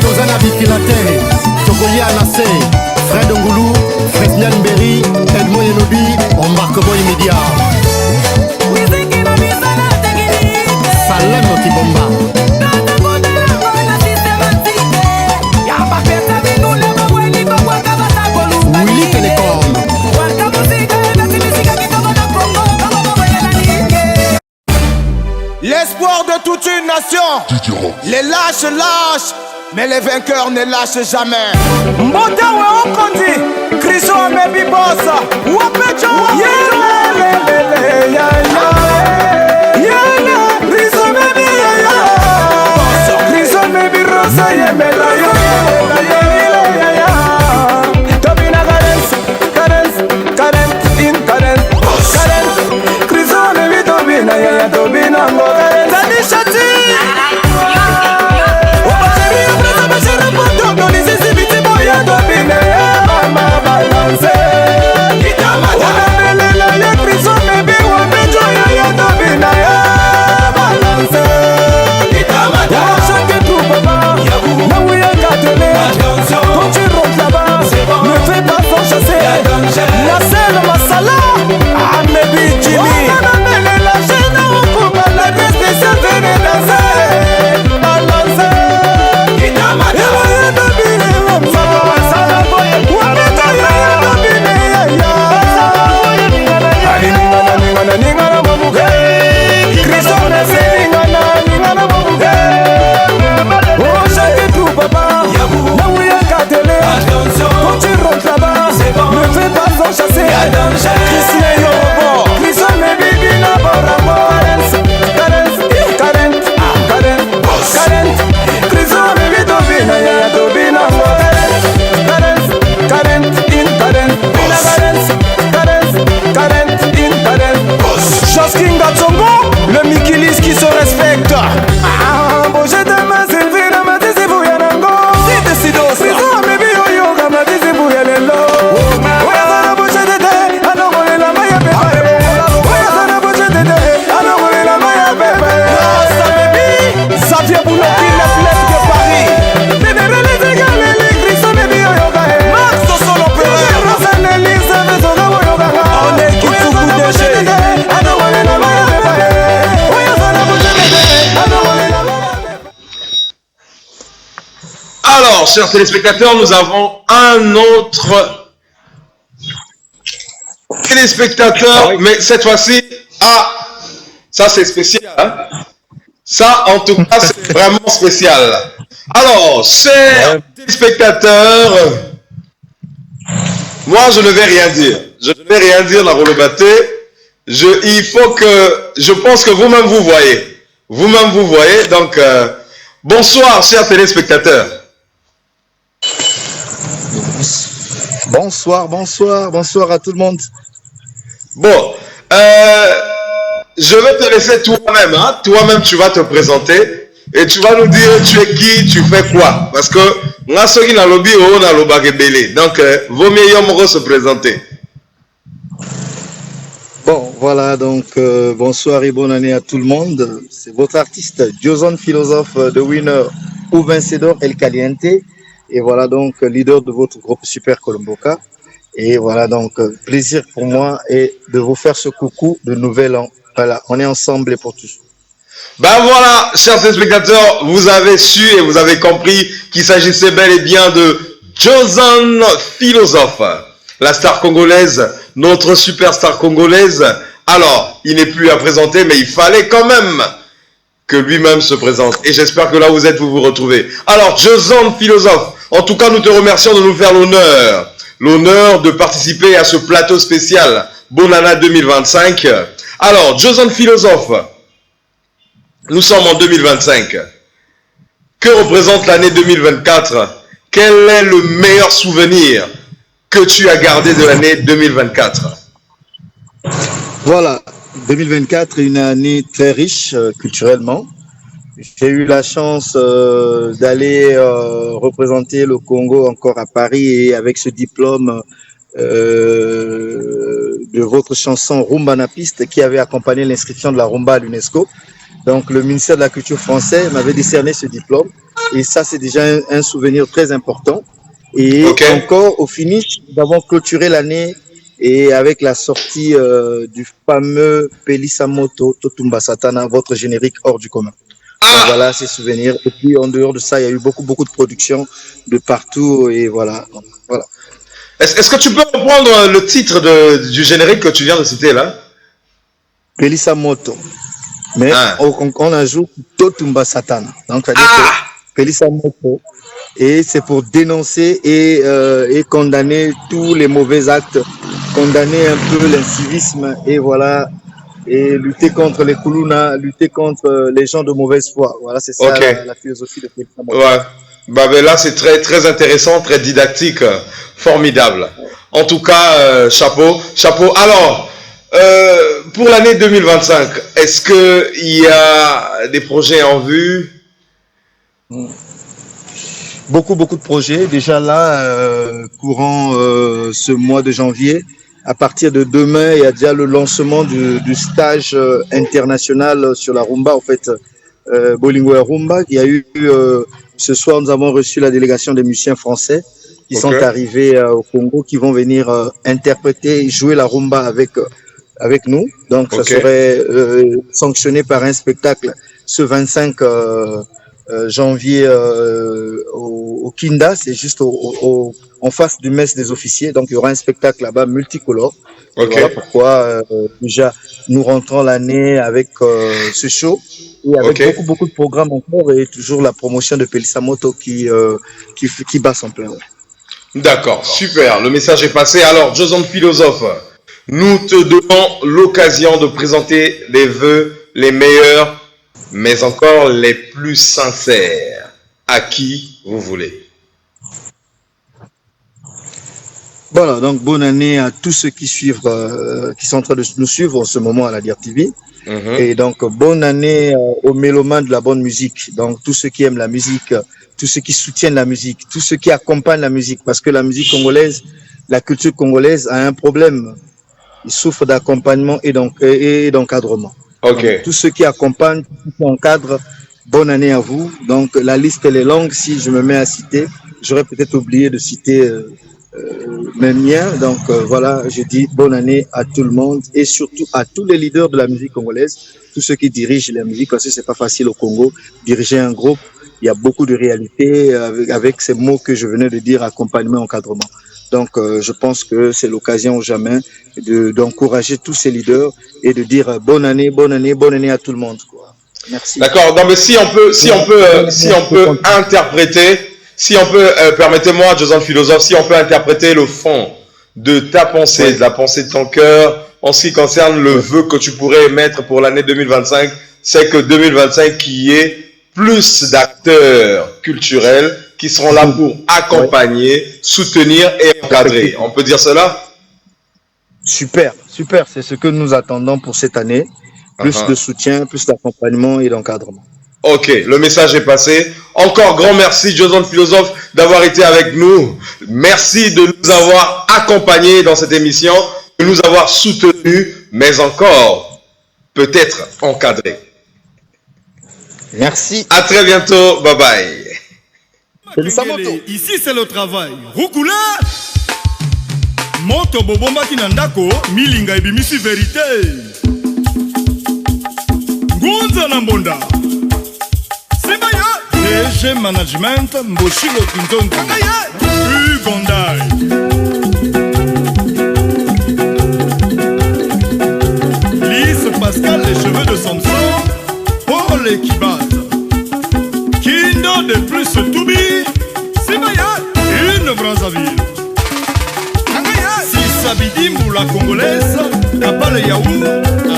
Tozana Bikilate, Tokoye Anase, Fred Ngoulou, Fresnel Mberi, Edmond Yenobi, embarquement immédiat. Salem Kibomba. Willy Télécom. L'espoir de toute une nation. Les lâches, mais les vainqueurs ne lâchent jamais. Mbota we okondi, Chriso baby boss. Wapecho. Chriso baby rosa yemela yo. nango Zani Shati Obasheri Abrasa Bashara Poto Doni Sisi Biti Boya Dobine Mama Balance Kitamata Onabelela Ye Kriso Baby Wabejo Ya Dobina Ya Balance Kitamata Chacun tout papa Naouya Katele Quand tu rentres là-bas Ne fais pas s'enchasser La selle Masala Amebi Jimmy la chaîne au combat la reste sévère danser balancer Kitamata ya dobine wamsa sala boye wameta ya dobine ya ningana mamuke Kristo na ningana mamuke Oh chacun tout papa Naouya Katele Quand tu rentres là-bas Ne fais pas s'enchasser Christine Yobo Kristo me bibi na boramo Joskin Gatsongo, le Mikilis qui se respecte. Boje de ma Sylvie, na ma disi buyanango. Sido, me bio yoga, ma disi buyanelo. Oya zana boje de de, anogole la maya bebe. Oya zana boje de de, anogole la maya bebe. Sa baby, Xavier Boulaki, la flèche de Paris. Ténéré les égales, les grisons, me bio yoga. Max Solo Pérez, Rosanne, Lisa, Vesoga, yoga. On est qui tout coup déchet. Alors, chers téléspectateurs, nous avons un autre téléspectateur, mais cette fois-ci, ça c'est spécial. Hein? Ça, en tout cas, c'est vraiment spécial. Alors, chers téléspectateurs, moi, je ne vais rien dire. Je ne vais rien dire, la Rolobaté. Je pense que vous-même vous voyez. Vous-même vous voyez. Donc, bonsoir, chers téléspectateurs. Bonsoir à tout le monde. Bon, je vais te laisser toi-même. Hein? Toi-même, tu vas te présenter et tu vas nous dire tu es qui, tu fais quoi. Parce que donc, vaut mieux se présenter. Bon, voilà, donc bonsoir et bonne année à tout le monde. C'est votre artiste, Joson Philosophe de Winner ou Vencedor El Caliente. Et voilà donc leader de votre groupe Super Colomboka. Et voilà donc plaisir pour moi et de vous faire ce coucou de nouvel an. Voilà, on est ensemble et pour tous. Ben voilà, chers téléspectateurs, vous avez su et vous avez compris qu'il s'agissait bel et bien de Joson Philosophe, la star congolaise, notre superstar congolaise. Alors, il n'est plus à présenter, mais il fallait quand même que lui-même se présente. Et j'espère que là où vous êtes, vous vous retrouvez. Alors, Joson Philosophe, en tout cas, nous te remercions de nous faire l'honneur de participer à ce plateau spécial Bonana 2025. Alors, Joson Philosophe, nous sommes en 2025. Que représente l'année 2024? Quel est le meilleur souvenir que tu as gardé de l'année 2024? Voilà, 2024 est une année très riche culturellement. J'ai eu la chance d'aller représenter le Congo encore à Paris et avec ce diplôme de votre chanson Rumba na piste qui avait accompagné l'inscription de la rumba à l'UNESCO. Donc le ministère de la Culture français m'avait décerné ce diplôme et ça c'est déjà un souvenir très important. Et encore au finish, nous avons clôturé l'année et avec la sortie du fameux Pelisa Moto Totumba Satana, votre générique hors du commun. Donc, voilà ces souvenirs. Et puis en dehors de ça, il y a eu beaucoup de productions de partout et voilà. Donc, voilà. Est-ce que tu peux reprendre le titre du générique que tu viens de citer là? Pelisa Moto. Mais on ajoute Totumba Satana. Donc ça veut dire que Pelisa Moto. Et c'est pour dénoncer et condamner tous les mauvais actes, condamner un peu l'incivisme et voilà, et lutter contre les Kuluna, lutter contre les gens de mauvaise foi. Voilà, c'est ça la philosophie de Pelisa Moto. Ouais. Bah, ben là, c'est très, très intéressant, très didactique, formidable. En tout cas, chapeau. Alors, Pour l'année 2025, est-ce qu'il y a des projets en vue? Beaucoup de projets. Déjà là, courant ce mois de janvier, à partir de demain, il y a déjà le lancement du stage international sur la rumba, en fait, Bolingo Rumba. Il y a eu, ce soir, nous avons reçu la délégation des musiciens français qui sont arrivés au Congo, qui vont venir interpréter, jouer la rumba avec nous. Donc, ça serait sanctionné par un spectacle ce 25 janvier au Kinda, c'est juste en face du mess des officiers. Donc, il y aura un spectacle là-bas multicolore. Voilà pourquoi déjà nous rentrons l'année avec ce show et avec beaucoup de programmes encore et toujours la promotion de Pelisamoto qui bat son plein. D'accord, super. Le message est passé. Alors, Joson Philosophe, nous te donnons l'occasion de présenter les vœux les meilleurs, mais encore les plus sincères. À qui vous voulez. Voilà, donc bonne année à tous ceux qui suivent, qui sont en train de nous suivre en ce moment à la DIR TV. Et donc, bonne année aux mélomanes de la bonne musique. Donc, tous ceux qui aiment la musique, tous ceux qui soutiennent la musique, tous ceux qui accompagnent la musique. Parce que la musique congolaise, la culture congolaise a un problème. Il souffre d'accompagnement et d'encadrement. Donc, tous ceux qui accompagnent, tous ceux qui encadrent, bonne année à vous. Donc, la liste, elle est longue. Si je me mets à citer, j'aurais peut-être oublié de citer mes miens. Donc, voilà, je dis bonne année à tout le monde et surtout à tous les leaders de la musique congolaise, tous ceux qui dirigent la musique, parce que c'est pas facile au Congo. Diriger un groupe, il y a beaucoup de réalités avec ces mots que je venais de dire, accompagnement, encadrement. Donc, je pense que c'est l'occasion jamais d'encourager tous ces leaders et de dire bonne année à tout le monde, quoi. Merci. D'accord. Non, mais si on peut interpréter, permettez-moi, Joson Philosophe, si on peut interpréter le fond de ta pensée, de la pensée de ton cœur, en ce qui concerne le vœu que tu pourrais émettre pour l'année 2025, c'est que 2025 qu'il y ait plus d'acteurs culturels qui seront là pour accompagner, soutenir et encadrer. On peut dire cela? Super, c'est ce que nous attendons pour cette année. Plus de soutien, plus d'accompagnement et d'encadrement. Ok, le message est passé. Encore grand merci, Joson Philosophe, d'avoir été avec nous. Merci de nous avoir accompagnés dans cette émission, de nous avoir soutenus, mais encore, peut-être encadrés. Merci. À très bientôt. Bye bye. Ici, c'est le travail. Rukula! Moto bobomba kinandako, milinga ebimisi vérité. Gunza Nambonda. Sibaya. DG Management, Mboshilo Kintonto. Ugondai. Lise Pascal, les cheveux de Samson. Paul Ekibaz. Kindo de plus Toubi. Sibaya. Une Brazzaville. Sabidi Moula Congolaise, Kabale Yaou,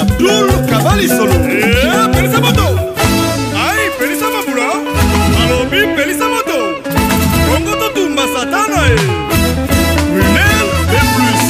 Abdul Kabali Solo. Pelisa Moto. Aïe, Pelisa Maboula. Alobi, Pelisa Moto. Congo Totumba Satana. Runel et plus.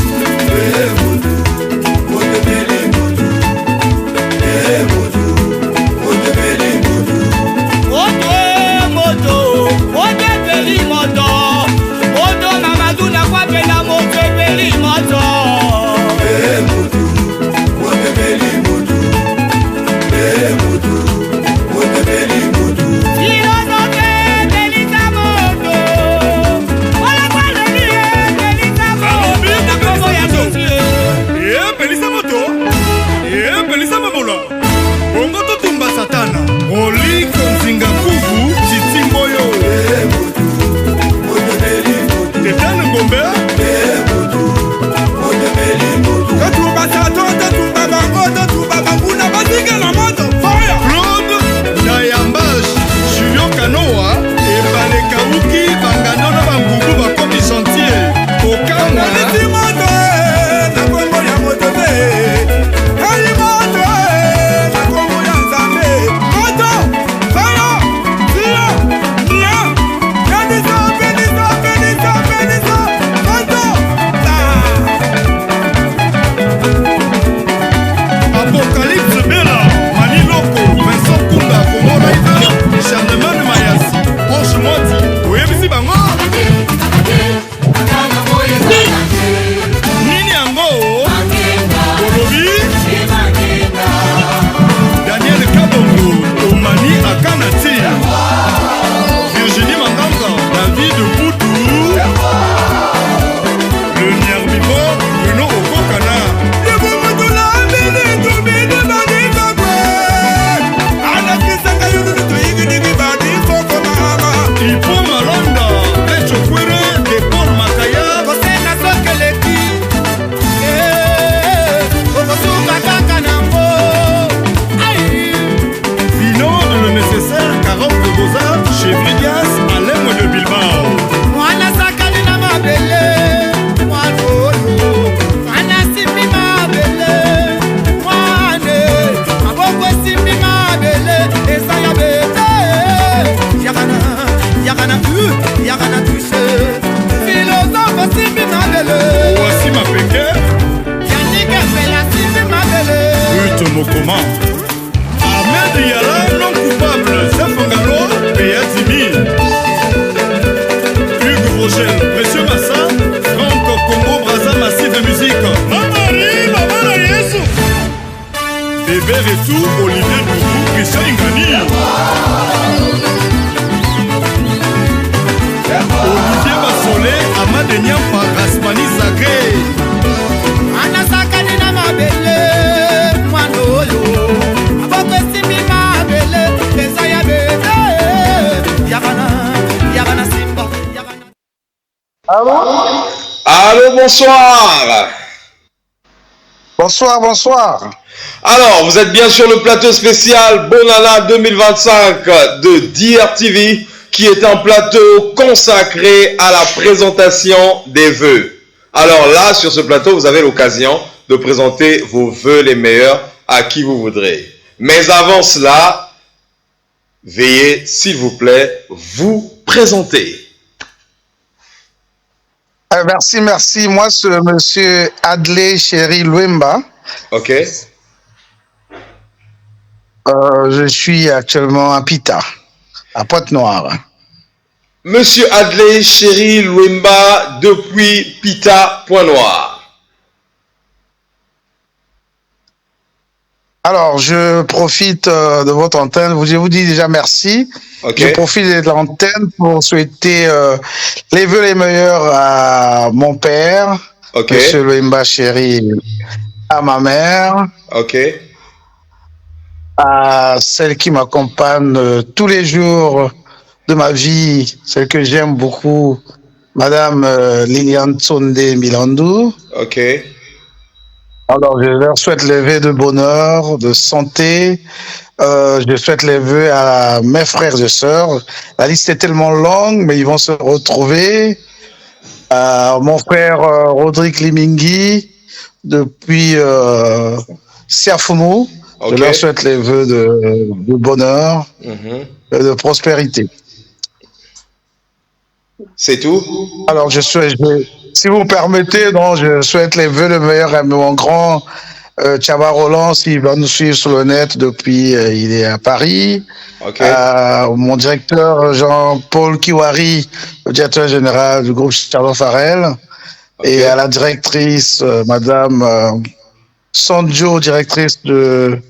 maman. Ahmed Yala, non coupable, Zef Ngalo, Péa Zimi. Hugues Vogel, Monsieur Massa, Franck Congo, Braza Massive Musique. Mamari, Maman Yesu. Bébé Retou, Olivier Doudou, Christian Ingani. Olivier Bassolé, Amad Nyampa, Gaspani Zagré. Anasakani na mabele, Manoyo. Abokesimi mabele, Desaya bebe. Yagana Simba. Allô, bonsoir. Bonsoir, bonsoir. Alors, vous êtes bien sur le plateau spécial Bonana 2025 de DRTV, qui est un plateau consacré à la présentation des vœux. Alors là, sur ce plateau, vous avez l'occasion de présenter vos vœux les meilleurs à qui vous voudrez. Mais avant cela, veuillez, s'il vous plaît, vous présenter. Merci. Moi, c'est monsieur Adlé Chéri Luemba. Ok. Je suis actuellement à Pita, à Pointe-Noire. Monsieur Adlé Chéri Luemba, depuis Pita, Pointe-Noire. Alors, je profite de votre antenne. Je vous dis déjà merci. Okay. Je profite de l'antenne pour souhaiter les vœux les meilleurs à mon père, monsieur Luemba Chéri, à ma mère, à celle qui m'accompagne tous les jours de ma vie, celle que j'aime beaucoup, Madame Liliane Tsonde Milandou. Alors, je leur souhaite les vœux de bonheur, de santé. Je souhaite les vœux à mes frères et sœurs. La liste est tellement longue, mais ils vont se retrouver. Mon frère Rodrigue Limingi, depuis Siafumu. Je leur souhaite les vœux de bonheur et de prospérité. C'est tout? Alors, si vous me permettez, je souhaite les vœux de meilleur à mon grand Tchaba Roland, s'il va nous suivre sur le net depuis, il est à Paris. Mon directeur Jean-Paul Kiwari, le directeur général du groupe Charles Farel. Et à la directrice, Madame Sanjo, directrice du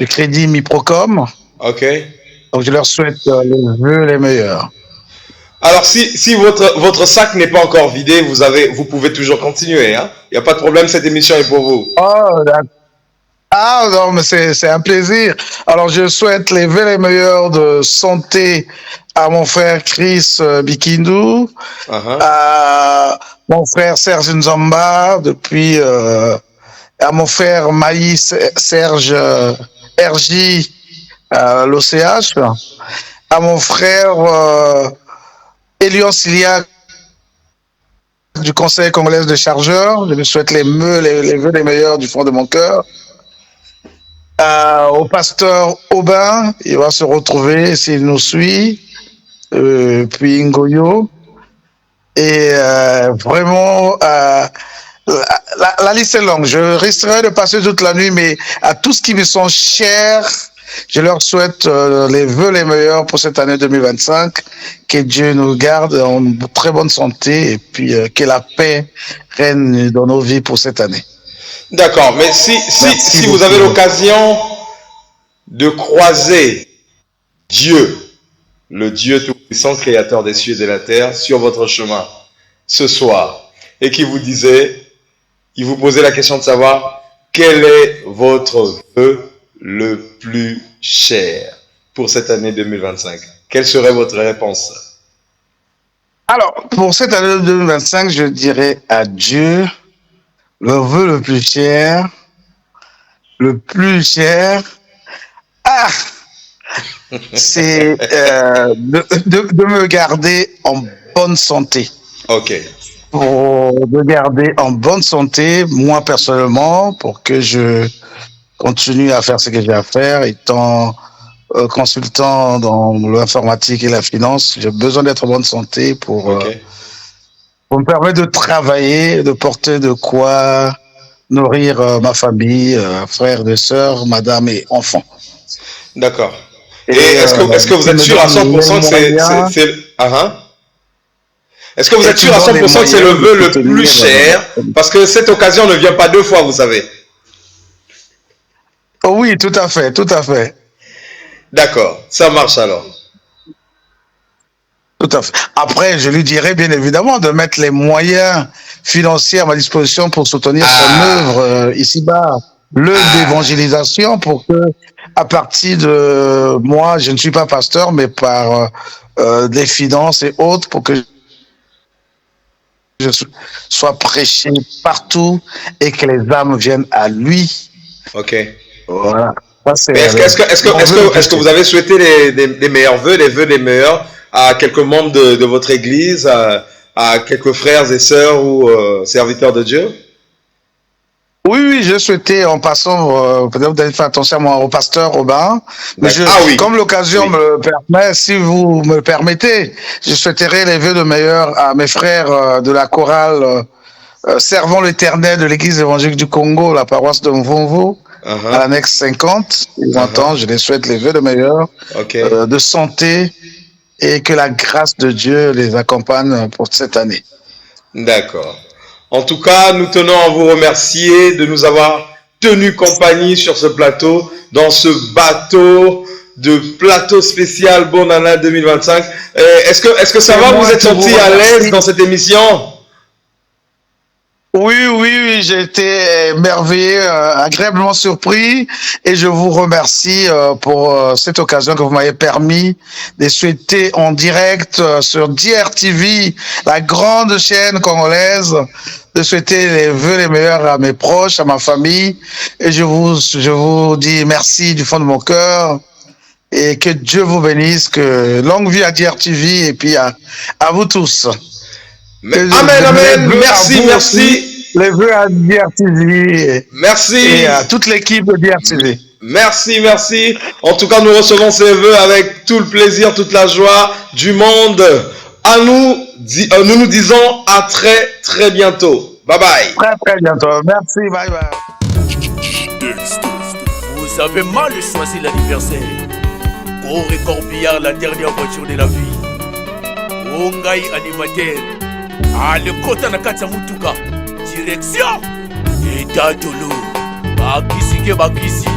Crédit Miprocom. Donc je leur souhaite les vœux les meilleurs. Alors si votre sac n'est pas encore vidé, vous pouvez toujours continuer. Il n'y a pas de problème, cette émission est pour vous. Non, mais c'est un plaisir. Alors je souhaite les vœux les meilleurs de santé à mon frère Chris Bikindu, à mon frère Serge Nzamba, depuis à mon frère Maïs Serge RJ à l'OCH, à mon frère Elion Silia du Conseil congolais de chargeurs. Je lui souhaite les vœux les meilleurs du fond de mon cœur. Au pasteur Aubin, il va se retrouver s'il nous suit, puis Ngoyo. Et vraiment, la liste est longue. Je risquerai de passer toute la nuit, mais à tous ceux qui me sont chers, je leur souhaite les vœux les meilleurs pour cette année 2025. Que Dieu nous garde en très bonne santé et puis que la paix règne dans nos vies pour cette année. D'accord, mais si vous avez l'occasion de croiser Dieu, le Dieu tout-puissant, créateur des cieux et de la terre, sur votre chemin ce soir, et qui vous posait la question de savoir quel est votre vœu le plus cher pour cette année 2025. Quelle serait votre réponse? Alors, pour cette année 2025, je dirais à Dieu, le vœu le plus cher, c'est de me garder en bonne santé. Pour me garder en bonne santé, moi personnellement, pour que je continue à faire ce que j'ai à faire, étant consultant dans l'informatique et la finance, j'ai besoin d'être en bonne santé pour me permettre de travailler, de porter de quoi nourrir ma famille, frères et sœurs, madame et enfants. D'accord. Et est-ce que vous êtes sûr à 100% que c'est... Est-ce que vous êtes sûr à 100% que c'est le vœu le plus cher? Parce que cette occasion ne vient pas deux fois, vous savez. Oh oui, tout à fait, tout à fait. D'accord, ça marche alors. Tout à fait. Après, je lui dirais bien évidemment de mettre les moyens financiers à ma disposition pour soutenir son œuvre ici-bas, l'œuvre d'évangélisation, pour que, à partir de moi, je ne suis pas pasteur, mais par des finances et autres, pour que je sois prêché partout et que les âmes viennent à lui. Ok. Voilà. Est-ce que vous avez souhaité les meilleurs vœux, les vœux des meilleurs à quelques membres de votre église, à quelques frères et sœurs ou serviteurs de Dieu? Oui, je souhaitais, en passant, peut-être vous allez faire attention à moi, au pasteur Robin, mais comme l'occasion me le permet, si vous me le permettez, je souhaiterais les vœux de meilleurs à mes frères de la chorale Servons l'Éternel de l'Église évangélique du Congo, la paroisse de Mvonvo, à l'annexe 50. Ils entendent, je les souhaite les vœux de meilleurs, de santé, et que la grâce de Dieu les accompagne pour cette année. D'accord. En tout cas, nous tenons à vous remercier de nous avoir tenu compagnie sur ce plateau, dans ce bateau de plateau spécial Bonne Année 2025. Est-ce que ça va? Vous êtes senti à l'aise dans cette émission? Oui, j'ai été merveilleux, agréablement surpris, et je vous remercie pour cette occasion que vous m'avez permis de souhaiter en direct sur DRTV, la grande chaîne congolaise, de souhaiter les vœux les meilleurs à mes proches, à ma famille, et je vous dis merci du fond de mon cœur, et que Dieu vous bénisse, que longue vie à DRTV, et puis à vous tous. Amen, merci. Les vœux à DRTV. Merci. Et à toute l'équipe de DRTV. Merci. En tout cas, nous recevons ces vœux avec tout le plaisir, toute la joie du monde. Nous nous disons à très bientôt. Bye bye. Très bientôt. Merci, bye. Vous avez mal choisi l'anniversaire. Coré Corbillard, la dernière voiture de la vie. Ongai animateur. Le kota na kati ya mutuka. Direction. Eta tolo. Bakisi ke bakisi.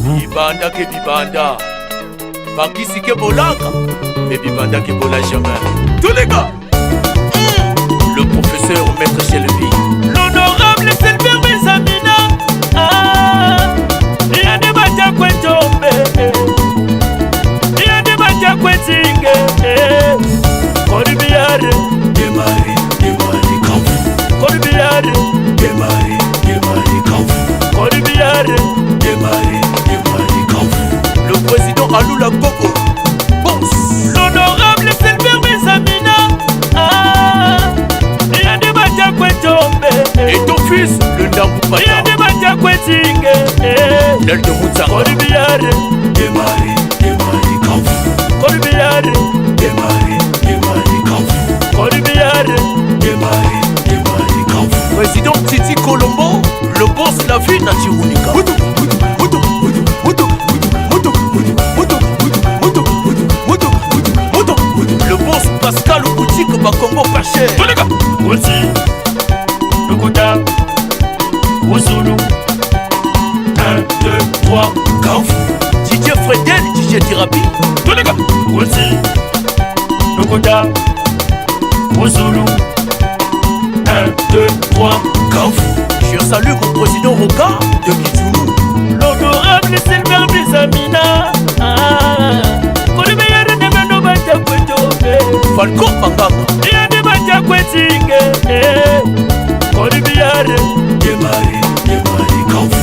Bibanda ke bibanda. Bakisi ke bolaka. Mais bibanda ke bola jamais. Tous les gars. Le professeur maître Chelby. L'honorable Sylvain Bensamina. Rien ne va te tomber. Rien ne va te kwetinge. Corbière. Démarrer. Corbière, démarrer, Corbière, démarrer, le président Aloula Koko, boss. L'honorable Sylvain Bensamina. Rien ne va te tomber. Et ton fils, le Ndambou Pata. Rien ne va te kwetinge. L'aile de Moutsara. Corbière, démarrer, Corbière, démarrer, Corbière, démarrer. Président Titi Colombo, le boss la vie na Chirunika. Le boss Pascal Boutique Bakongo Paché. Voici le Kota, Wozulu. 1, 2, 3, Kaouf. DJ Fredel, DJ Thérapie. Voici le Kota, Wozulu. 1, 2, 3, Kaouf. Je salue mon président Roka de Kitsulu. L'honorable Sylvain Bensamina. Corbière ne va nous battre Kwetobe. Falco Pangama. Rien ne va te kwetinge. Corbière. Démarrer, Kaouf.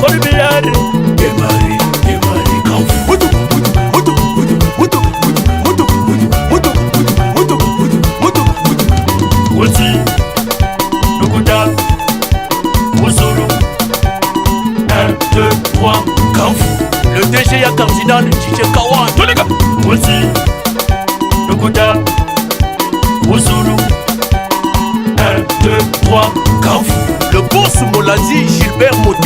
Corbière. Démarrer, Kaouf. Voici le Kota, Wozulu. 1, 2, 3, Kaouf. Le DG à Cardinal, DJ Kawan. Voici le Kota, Wozulu. 1, 2, 3, Kaouf. Le boss Moladi, Gilbert.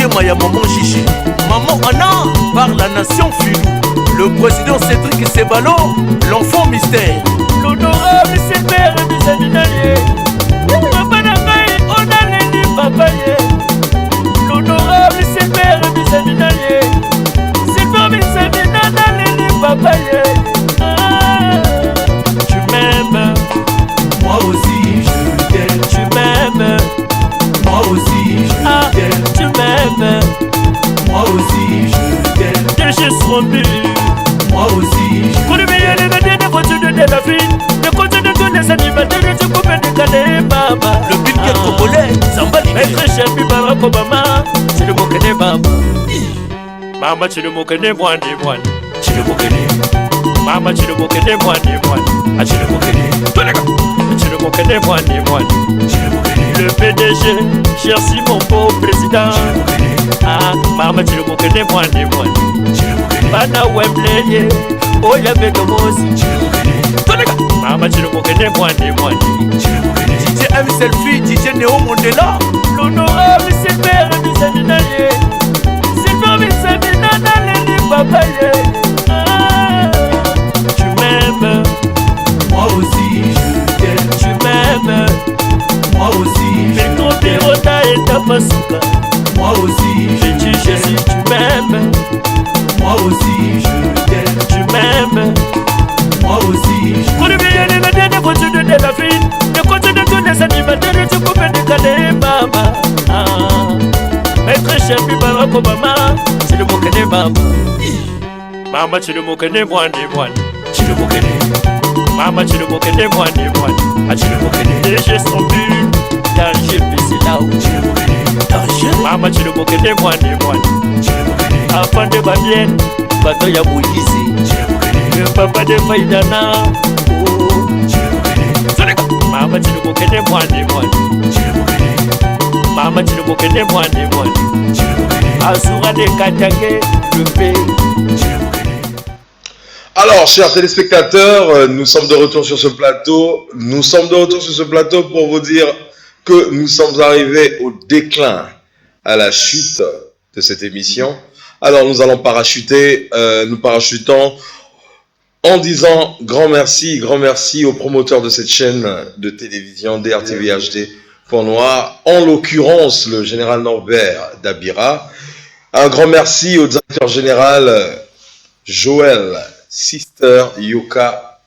motema ya maman Gigi, maman Anna par la nation Filou, le président Cédric Sebalo, l'enfant mystère, l'honorable Sylvain Bisaminalier, papa Nangai, on a l'éni papaye, l'honorable Sylvain Bisaminalier, Sylvain Bisaminalier, papaye. Tu m'aimes, moi aussi je t'aime. Tu m'aimes, moi aussi je t'aime. Tu m'aimes, moi aussi je t'aime. Que je sois mieux, moi aussi je t'aime. Pour le meilleur des voitures de la ville, le compte de tous les animateurs, tu coupes des calais, maman. Le Bill congolais, Samba maître chef Barack Obama, c'est le mot que des mamans. Maman, tu le mot que des moines, tu le mot que des. Maman, tu le mot que des moines, ah, tu le mot que des. Tu le mot que des moines, le PDG, cher Simon, beau président. Ah, maman, tu le mot que des moines, Bana Wembley, oh, y'a avec le mot. Maman, tu le mot que des moines, DJ M Selfie, DJ Néo Mondela, l'honorable Sylvain Bisaminalier, Sylvain Bisaminalier, papaye. Tu m'aimes, moi aussi je t'aime. Tu m'aimes, moi aussi je t'aime. Petro Pirota et ta pasuka, moi aussi je dis Jésus. Tu m'aimes, moi aussi je t'aime. Tu m'aimes, moi aussi je t'aime. Pour le bien des voitures de la ville, le compte de tous les animateurs, tu coupes des calais, maman. Maître chef Barack Obama, c'est le mot que des mamans. Maman, tu le mot que des moines, tu le mot que des. Maman, tu le mot que des moines, ah, tu le mot que des. Les gestes sont plus danger, mais c'est là où tu le mot que des. Danger. Maman, tu le mot que des moines, tu le mot que des. Afin de Badienne, bateau ya Moïse, tu le mot que des. Le papa de Faïdana, oh, tu le mot que des. Maman, tu le mot que des moines, tu le mot que des. Maman, tu le mot que des moines, tu le mot que des. Azura de Katake, le pays. Alors, chers téléspectateurs, nous sommes de retour sur ce plateau. Nous sommes de retour sur ce plateau pour vous dire que nous sommes arrivés au déclin, à la chute de cette émission. Alors, nous allons parachuter, nous parachutons en disant grand merci aux promoteurs de cette chaîne de télévision DRTV HD Point Noir, en l'occurrence le général Norbert Dabira. Un grand merci au directeur général Joël Sister Yoka.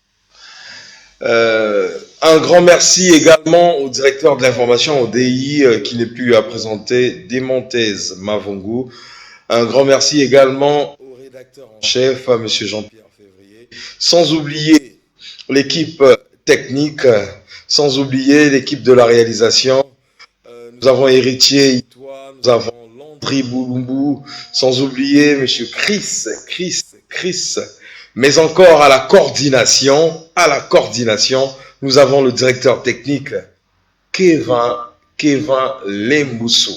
Un grand merci également au directeur de l'information, au DI, qui n'est plus à présenter, Demontez Mavongu. Un grand merci également au rédacteur en chef, à M. Jean-Pierre Février. Sans oublier l'équipe technique, sans oublier l'équipe de la réalisation. Nous avons Héritier Itois, nous avons Landry Boulumbu, sans oublier M. Chris. Mais encore à la coordination, nous avons le directeur technique, Kevin Lemboussou.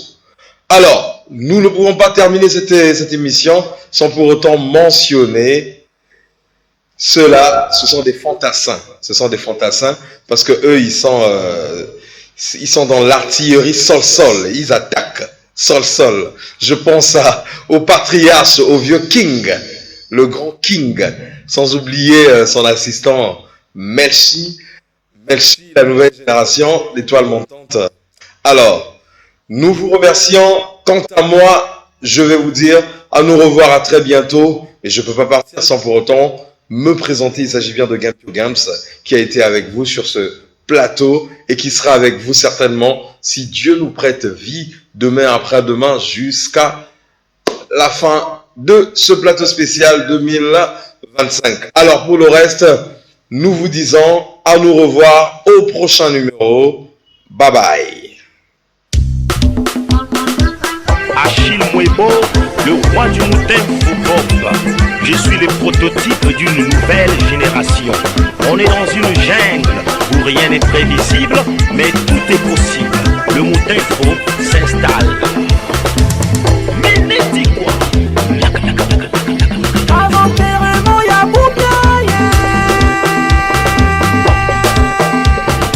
Alors, nous ne pouvons pas terminer cette émission sans pour autant mentionner ceux-là, ce sont des fantassins. Parce que eux, ils sont dans l'artillerie sol-sol. Ils attaquent sol-sol. Je pense au patriarche, au vieux King, le grand King, sans oublier son assistant Melchi, la nouvelle génération, l'étoile montante. Alors, nous vous remercions. Quant à moi, je vais vous dire à nous revoir à très bientôt. Et je ne peux pas partir sans pour autant me présenter. Il s'agit bien de Gampio Gams, qui a été avec vous sur ce plateau et qui sera avec vous certainement, si Dieu nous prête vie, demain après-demain, jusqu'à la fin de ce plateau spécial 2025. Alors pour le reste, nous vous disons à nous revoir au prochain numéro. Bye bye. Achille Mouebo, le roi du moutin Foucault. Je suis le prototype d'une nouvelle génération. On est dans une jungle où rien n'est prévisible, mais tout est possible. Le moutin faux s'installe.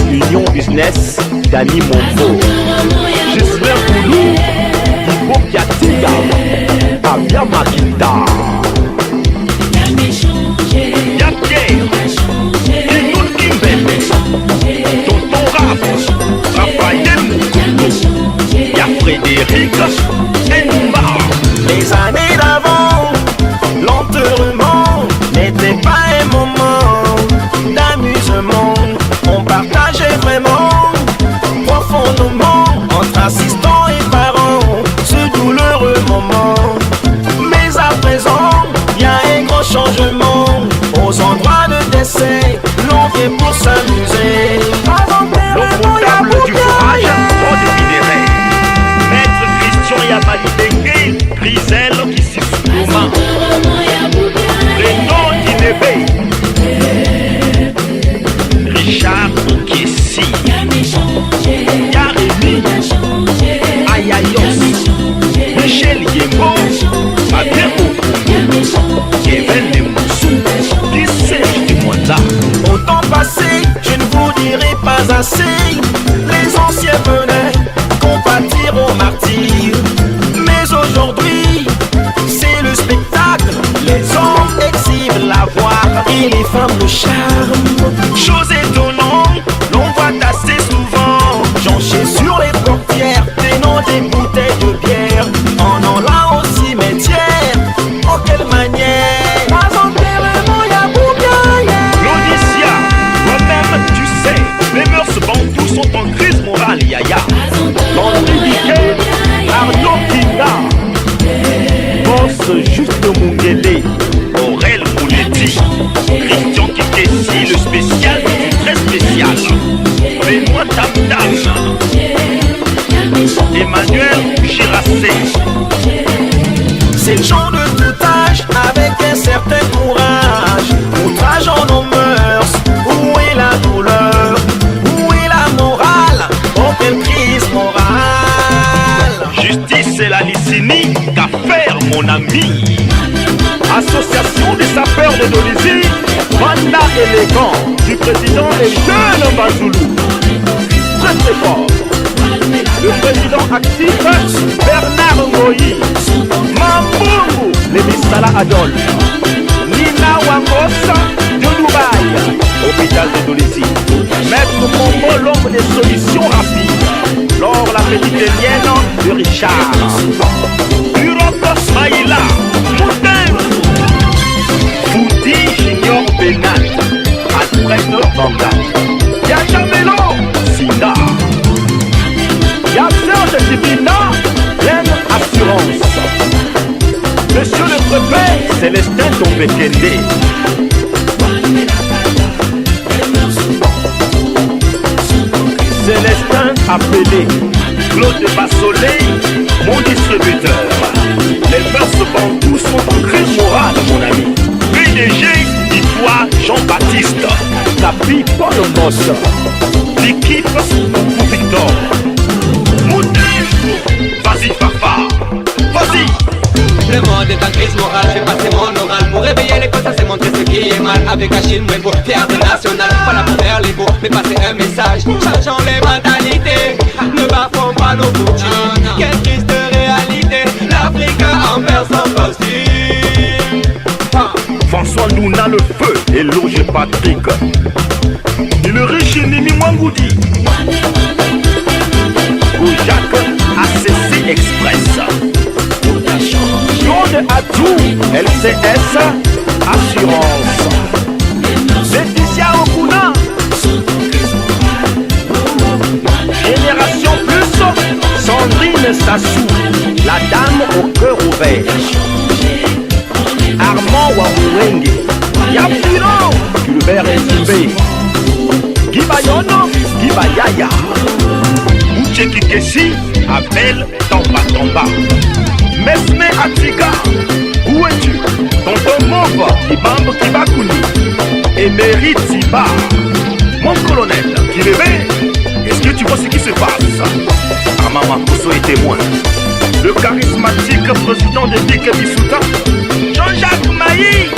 Union Business, Dani Monfo. Gislain Boulou, Ibo Piaté. Makita, Abia Makita. Y'a Pierre, Inoun Kimbele, Tonton Rap, Raphaël Moukouko, y'a Frédéric, Enba. Les années d'avant, lentement, n'était pas un moment d'amusement. On partageait vraiment, profondément, entre assistants et parents, ce douloureux moment. Mais à présent, y a un grand changement. Aux endroits de décès, l'on vient pour s'amuser. Le comptable du fourrage, on définerait. Maître Christian Yamali Dengue, Grisel qui s'y souma. Renaud Dinébé, Richard Kessi, Yaremi, Ayayos, Michel Yembo, Fabien Okoumou, Kevin Lemoussou, Serge Dumouanda. Au temps passé, je ne vous dirai pas assez. Les anciens venaient compatir aux martyrs. Mais aujourd'hui, c'est le spectacle. Les hommes exhibent la voix et les femmes le charme. Chose étonnante, l'on voit assez souvent joncher sur les portières, tenant des bouteilles de bière. En allant au cimetière, oh quelle manière! L'Odyssea, toi-même tu sais, les mœurs bantous sont en crise morale, yaya. Dans le week-end, Arnaud Kinda, Boss Juste Mungele, Aurel Mouletti, Christian Kikessi, le spécial du très spécial, Benoît Tamtam, Emmanuel Girassé. C'est le genre de tout âge avec un certain courage. Outrage en nos mœurs, où est la douleur? Où est la morale? Oh quelle crise morale! Justice et la Licini, qu'à faire mon ami? Association des sapeurs de Dolisie, mandat élégant du président et jeune Bazoulou. Très très fort. Le président actif, Bernard Ngoyi, Mambungu, les Misala Adol, Nina Wangosa de Dubaï, hôpital de Dolisie. Maître Combo, l'homme des solutions rapides. Lors la petite élienne de Richard. Europe Smaïla, Moutin, Fouti Junior Benat, Alfred Banga, Yaya Melo, Sinda. Y'a Serge Divina, pleine assurance. Monsieur le préfet, Célestin Tombekende. Célestin appelé, Claude Bassolet, mon distributeur. Les mœurs bantous sont en crise morale, mon ami. PDG, dis-toi Jean-Baptiste. Capi Paul Moss. L'équipe pour Victor. Vas-y papa, vas-y. Le monde est en crise morale, j'ai passé mon oral pour réveiller les consciences et montrer ce qui est mal. Avec Achille Mwebo, théâtre national, voilà pour faire les beaux, mais passer un message. Changeons les mentalités, ne bafons pas nos coutumes. Quelle triste réalité, l'Afrique en perd son costume. François Nouna le feu et Lourge Patrick. Et le riche Nimi Mwangoudi. Jacques ACC Express. Claude Atou, LCS Assurance. Laetitia Okuna. Génération Plus, Sandrine Sassou, la dame au cœur ouvert. Armand Wawuwenge. Yapino, Gilbert Ezimbe. Gibayono, Gibayaya. Tcheki Kessi, Abel Tamba Tamba. Mesme Atika, où es-tu? Tonton Mova, Ibambo Kibakuni. Emery Tiba, mon colonel, Kibébé, est-ce que tu vois ce qui se passe? Amama Koso est témoin. Le charismatique président de Bike Bisuta, Jean-Jacques Mailly,